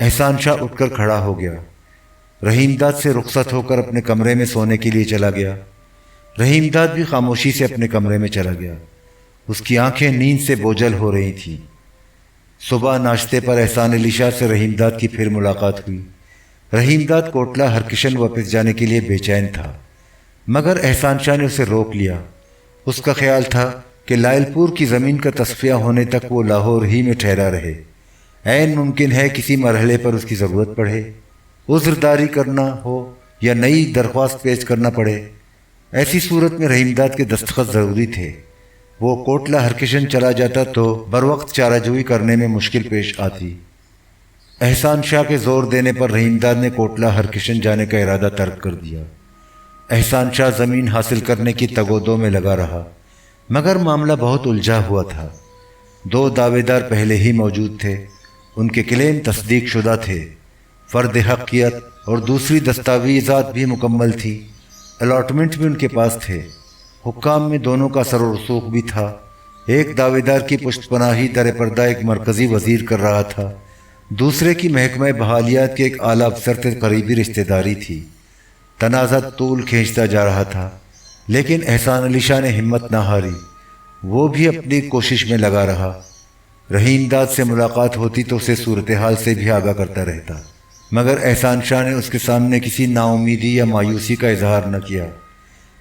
احسان شاہ اٹھ کر کھڑا ہو گیا۔ رحیم داد سے رخصت ہو کر اپنے کمرے میں سونے کے لیے چلا گیا۔ رحیم داد بھی خاموشی سے اپنے کمرے میں چلا گیا۔ اس کی آنکھیں نیند سے بوجھل ہو رہی تھیں۔ صبح ناشتے پر احسان علی شاہ سے رحیم داد کی پھر ملاقات ہوئی۔ رحیم داد کوٹلہ ہرکشن واپس جانے کے لیے بے چین تھا، مگر احسان شاہ نے اسے روک لیا۔ اس کا خیال تھا کہ لائل پور کی زمین کا تصفیہ ہونے تک وہ لاہور ہی میں ٹھہرا رہے۔ عین ممکن ہے کسی مرحلے پر اس کی ضرورت پڑے، عذرداری کرنا ہو یا نئی درخواست پیش کرنا پڑے۔ ایسی صورت میں رحیم داد کے دستخط ضروری تھے۔ وہ کوٹلہ ہرکشن چلا جاتا تو بروقت چارہ جوئی کرنے میں مشکل پیش آتی۔ احسان شاہ کے زور دینے پر رحیم داد نے کوٹلہ ہرکشن جانے کا ارادہ ترک کر دیا۔ احسان شاہ زمین حاصل کرنے کی تگودو میں لگا رہا، مگر معاملہ بہت الجھا ہوا تھا۔ دو دعوے دار پہلے ہی موجود تھے، ان کے کلیم تصدیق شدہ تھے، فرد حقیقت اور دوسری دستاویزات بھی مکمل تھی، الاٹمنٹ بھی ان کے پاس تھے۔ حکام میں دونوں کا سر و رسوخ بھی تھا۔ ایک دعوے دار کی پشت پناہی در پردہ ایک مرکزی وزیر کر رہا تھا، دوسرے کی محکمہ بحالیات کے ایک اعلیٰ افسر سے قریبی رشتہ داری تھی۔ تنازع طول کھینچتا جا رہا تھا، لیکن احسان علی شاہ نے ہمت نہ ہاری۔ وہ بھی اپنی کوشش میں لگا رہا۔ رحیم داد سے ملاقات ہوتی تو اسے صورتحال سے بھی آگاہ کرتا رہتا، مگر احسان شاہ نے اس کے سامنے کسی نا امیدی یا مایوسی کا اظہار نہ کیا۔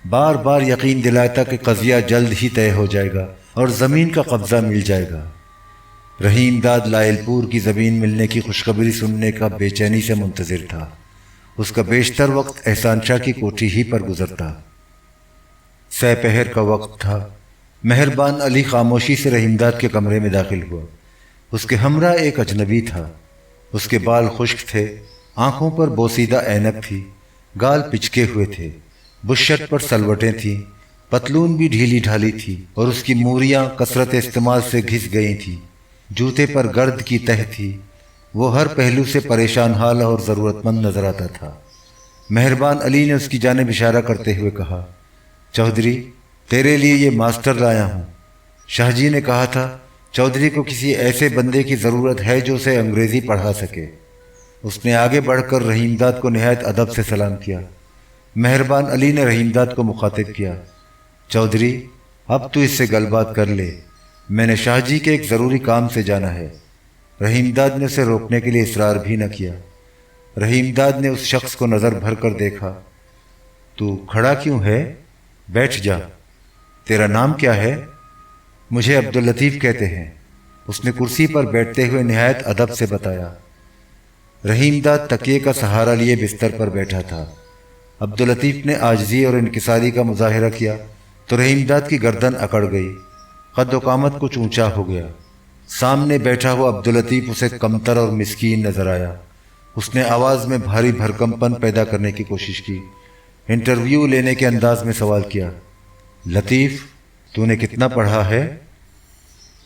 بار بار یقین دلاتا کہ قضیہ جلد ہی طے ہو جائے گا اور زمین کا قبضہ مل جائے گا۔ رحیم داد لائل پور کی زمین ملنے کی خوشخبری سننے کا بے چینی سے منتظر تھا۔ اس کا بیشتر وقت احسان شاہ کی کوٹھی ہی پر گزرتا۔ سہ پہر کا وقت تھا۔ مہربان علی خاموشی سے رحیم داد کے کمرے میں داخل ہوا۔ اس کے ہمراہ ایک اجنبی تھا۔ اس کے بال خشک تھے، آنکھوں پر بوسیدہ اینک تھی، گال پچکے ہوئے تھے، بشرٹ پر سلوٹیں تھیں، پتلون بھی ڈھیلی ڈھالی تھی اور اس کی موریاں کثرت استعمال سے گھس گئی تھیں۔ جوتے پر گرد کی تہ تھی۔ وہ ہر پہلو سے پریشان حال اور ضرورت مند نظر آتا تھا۔ مہربان علی نے اس کی جانب اشارہ کرتے ہوئے کہا، چودھری، تیرے لیے یہ ماسٹر لایا ہوں۔ شاہ جی نے کہا تھا چودھری کو کسی ایسے بندے کی ضرورت ہے جو اسے انگریزی پڑھا سکے۔ اس نے آگے بڑھ کر رحیم داد کو نہایت ادب سے سلام کیا۔ مہربان علی نے رحیم داد کو مخاطب کیا، چودھری، اب تو اس سے گل بات کر لے، میں نے شاہ جی کے ایک ضروری کام سے جانا ہے۔ رحیم داد نے اسے روکنے کے لیے اصرار بھی نہ کیا۔ رحیم داد نے اس شخص کو نظر بھر کر دیکھا۔ تو کھڑا کیوں ہے؟ بیٹھ جا۔ تیرا نام کیا ہے؟ مجھے عبداللطیف کہتے ہیں، اس نے کرسی پر بیٹھتے ہوئے نہایت ادب سے بتایا۔ رحیم داد تکیے کا سہارا لیے بستر پر بیٹھا تھا۔ عبداللطیف نے عاجزی اور انکساری کا مظاہرہ کیا تو رحیم داد کی گردن اکڑ گئی، قد و قامت کچھ اونچا ہو گیا۔ سامنے بیٹھا ہوا عبداللطیف اسے کمتر اور مسکین نظر آیا۔ اس نے آواز میں بھاری بھرکم پن پیدا کرنے کی کوشش کی، انٹرویو لینے کے انداز میں سوال کیا، لطیف، تو نے کتنا پڑھا ہے؟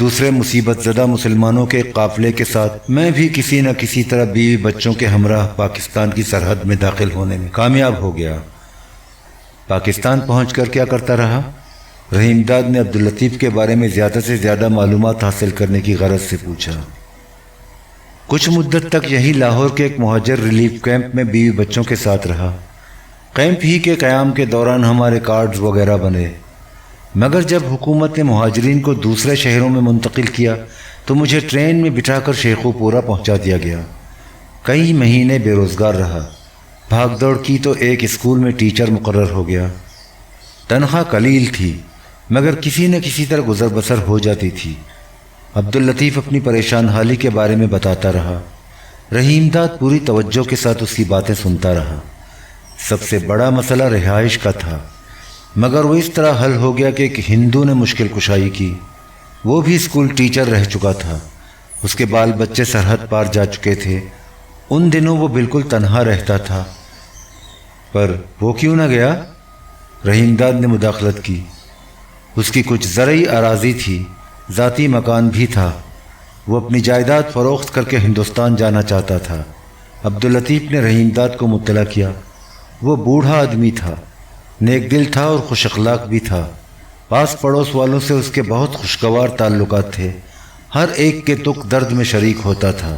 دوسرے مصیبت زدہ مسلمانوں کے قافلے کے ساتھ میں بھی کسی نہ کسی طرح بیوی بچوں کے ہمراہ پاکستان کی سرحد میں داخل ہونے میں کامیاب ہو گیا۔ پاکستان پہنچ کر کیا کرتا رہا؟ رحیم داد نے عبداللطیف کے بارے میں زیادہ سے زیادہ معلومات حاصل کرنے کی غرض سے پوچھا۔ کچھ مدت تک یہی لاہور کے ایک مہاجر ریلیف کیمپ میں بیوی بچوں کے ساتھ رہا۔ کیمپ ہی کے قیام کے دوران ہمارے کارڈز وغیرہ بنے، مگر جب حکومت نے مہاجرین کو دوسرے شہروں میں منتقل کیا تو مجھے ٹرین میں بٹھا کر شیخو پورہ پہنچا دیا گیا۔ کئی مہینے بے روزگار رہا۔ بھاگ دوڑ کی تو ایک اسکول میں ٹیچر مقرر ہو گیا۔ تنخواہ قلیل تھی مگر کسی نہ کسی طرح گزر بسر ہو جاتی تھی۔ عبداللطیف اپنی پریشان حالی کے بارے میں بتاتا رہا۔ رحیم داد پوری توجہ کے ساتھ اس کی باتیں سنتا رہا۔ سب سے بڑا مسئلہ رہائش کا تھا، مگر وہ اس طرح حل ہو گیا کہ ایک ہندو نے مشکل کشائی کی۔ وہ بھی اسکول ٹیچر رہ چکا تھا۔ اس کے بال بچے سرحد پار جا چکے تھے۔ ان دنوں وہ بالکل تنہا رہتا تھا۔ پر وہ کیوں نہ گیا؟ رحیم داد نے مداخلت کی۔ اس کی کچھ زرعی اراضی تھی، ذاتی مکان بھی تھا۔ وہ اپنی جائیداد فروخت کر کے ہندوستان جانا چاہتا تھا۔ عبداللطیف نے رحیم داد کو مطلع کیا۔ وہ بوڑھا آدمی تھا، نیک دل تھا اور خوش اخلاق بھی تھا۔ پاس پڑوس والوں سے اس کے بہت خوشگوار تعلقات تھے۔ ہر ایک کے دکھ درد میں شریک ہوتا تھا۔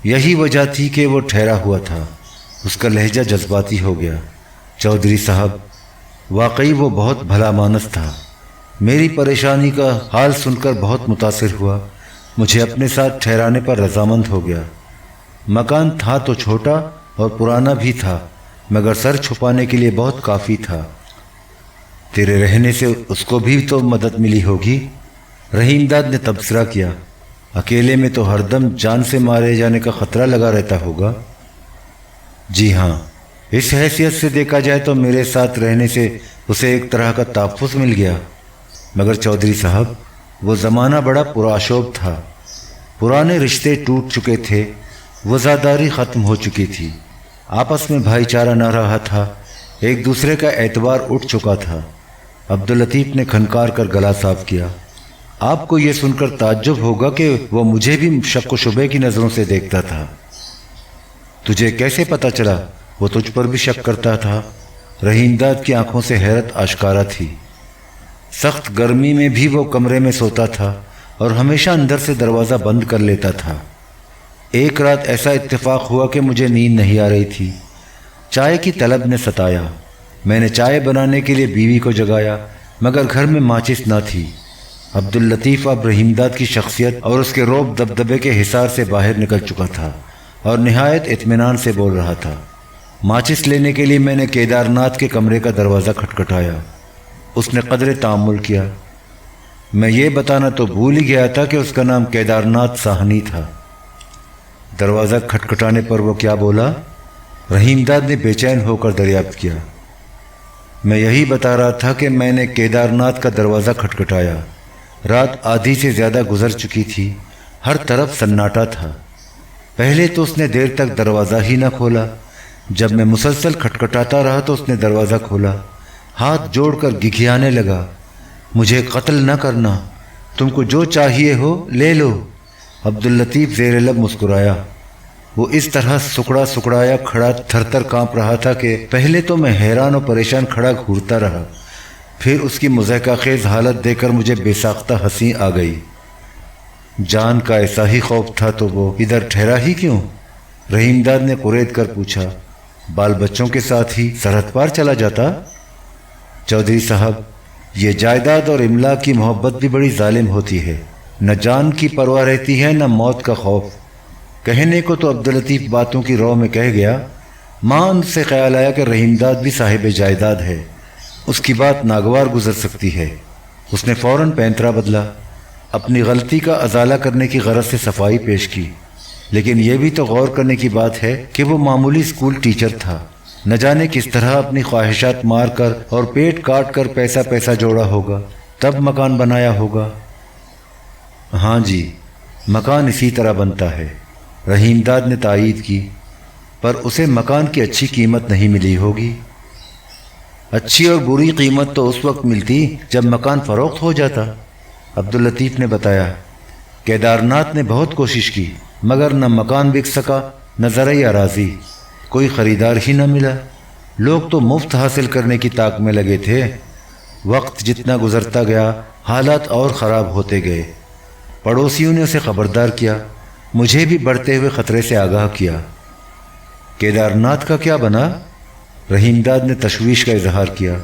یہی وجہ تھی کہ وہ ٹھہرا ہوا تھا۔ اس کا لہجہ جذباتی ہو گیا۔ چودھری صاحب، واقعی وہ بہت بھلا مانس تھا۔ میری پریشانی کا حال سن کر بہت متاثر ہوا۔ مجھے اپنے ساتھ ٹھہرانے پر رضامند ہو گیا۔ مکان تھا تو چھوٹا اور پرانا بھی تھا، مگر سر چھپانے کے لیے بہت کافی تھا۔ تیرے رہنے سے اس کو بھی تو مدد ملی ہوگی؟ رحیم داد نے تبصرہ کیا۔ اکیلے میں تو ہر دم جان سے مارے جانے کا خطرہ لگا رہتا ہوگا۔ جی ہاں، اس حیثیت سے دیکھا جائے تو میرے ساتھ رہنے سے اسے ایک طرح کا تحفظ مل گیا۔ مگر چودھری صاحب، وہ زمانہ بڑا پرآشوب تھا۔ پرانے رشتے ٹوٹ چکے تھے، وفاداری ختم ہو چکی تھی، آپس میں بھائی چارہ نہ رہا تھا، ایک دوسرے کا اعتبار اٹھ چکا تھا۔ عبداللطیف نے کھنکار کر گلا صاف کیا۔ آپ کو یہ سن کر تعجب ہوگا کہ وہ مجھے بھی شک و شبے کی نظروں سے دیکھتا تھا۔ تجھے کیسے پتا چلا وہ تجھ پر بھی شک کرتا تھا؟ رحیم داد کی آنکھوں سے حیرت آشکارا تھی۔ سخت گرمی میں بھی وہ کمرے میں سوتا تھا اور ہمیشہ اندر سے دروازہ بند کر لیتا تھا۔ ایک رات ایسا اتفاق ہوا کہ مجھے نیند نہیں آ رہی تھی۔ چائے کی طلب نے ستایا۔ میں نے چائے بنانے کے لیے بیوی کو جگایا، مگر گھر میں ماچس نہ تھی۔ عبداللطیف اب رحیم داد کی شخصیت اور اس کے روب دبدبے کے حصار سے باہر نکل چکا تھا اور نہایت اطمینان سے بول رہا تھا۔ ماچس لینے کے لیے میں نے کیدارناتھ کے کمرے کا دروازہ کھٹکھٹایا۔ اس نے قدرے تأمل کیا۔ میں یہ بتانا تو بھول ہی گیا تھا کہ اس کا نام کیدارناتھ ساہنی تھا۔ دروازہ کھٹکھٹانے پر وہ کیا بولا؟ رحیم داد نے بے چین ہو کر دریافت کیا۔ میں یہی بتا رہا تھا کہ میں نے کیدارناتھ کا دروازہ کھٹکھٹایا۔ رات آدھی سے زیادہ گزر چکی تھی، ہر طرف سناٹا تھا۔ پہلے تو اس نے دیر تک دروازہ ہی نہ کھولا۔ جب میں مسلسل کھٹکھٹاتا رہا تو اس نے دروازہ کھولا، ہاتھ جوڑ کر گھگھیانے لگا۔ مجھے قتل نہ کرنا، تم کو جو چاہیے ہو لے لو۔ عبداللطیف زیر لب مسکرایا۔ وہ اس طرح سکڑا سکڑایا کھڑا تھر تھر کانپ رہا تھا کہ پہلے تو میں حیران و پریشان کھڑا گھورتا رہا، پھر اس کی مضحکہ خیز حالت دیکھ کر مجھے بے ساختہ ہنسی آ گئی۔ جان کا ایسا ہی خوف تھا تو وہ ادھر ٹھہرا ہی کیوں؟ رحیم داد نے قرید کر پوچھا۔ بال بچوں کے ساتھ ہی سرحد پار چلا جاتا؟ چودھری صاحب، یہ جائیداد اور املاک کی محبت بھی بڑی ظالم ہوتی ہے۔ نہ جان کی پرواہ رہتی ہے نہ موت کا خوف۔ کہنے کو تو عبداللطیف باتوں کی رو میں کہہ گیا، مان سے خیال آیا کہ رحیم داد بھی صاحب جائیداد ہے، اس کی بات ناگوار گزر سکتی ہے۔ اس نے فوراً پینترا بدلا، اپنی غلطی کا ازالہ کرنے کی غرض سے صفائی پیش کی۔ لیکن یہ بھی تو غور کرنے کی بات ہے کہ وہ معمولی اسکول ٹیچر تھا، نہ جانے کس طرح اپنی خواہشات مار کر اور پیٹ کاٹ کر پیسہ جوڑا ہوگا، تب مکان بنایا ہوگا۔ ہاں جی، مکان اسی طرح بنتا ہے، رحیم داد نے تائید کی، پر اسے مکان کی اچھی قیمت نہیں ملی ہوگی۔ اچھی اور بری قیمت تو اس وقت ملتی جب مکان فروخت ہو جاتا۔ عبداللطیف نے بتایا، کیدارناتھ نے بہت کوشش کی مگر نہ مکان بک سکا نہ زرعی اراضی، کوئی خریدار ہی نہ ملا۔ لوگ تو مفت حاصل کرنے کی طاق میں لگے تھے۔ وقت جتنا گزرتا گیا حالات اور خراب ہوتے گئے۔ پڑوسیوں نے اسے خبردار کیا، مجھے بھی بڑھتے ہوئے خطرے سے آگاہ کیا۔ کیدارناتھ کا کیا بنا؟ رحیم داد نے تشویش کا اظہار کیا۔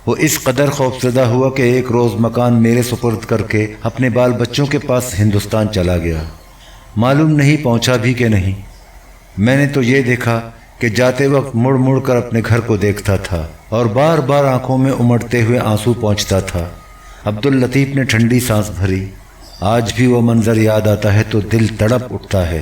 وہ اس قدر خوفزدہ ہوا کہ ایک روز مکان میرے سپرد کر کے اپنے بال بچوں کے پاس ہندوستان چلا گیا۔ معلوم نہیں پہنچا بھی کہ نہیں۔ میں نے تو یہ دیکھا کہ جاتے وقت مڑ مڑ کر اپنے گھر کو دیکھتا تھا اور بار بار آنکھوں میں امڑتے ہوئے آنسو پہنچتا تھا۔ عبداللطیف نے ٹھنڈی سانس بھری۔ آج بھی وہ منظر یاد آتا ہے تو دل تڑپ اٹھتا ہے۔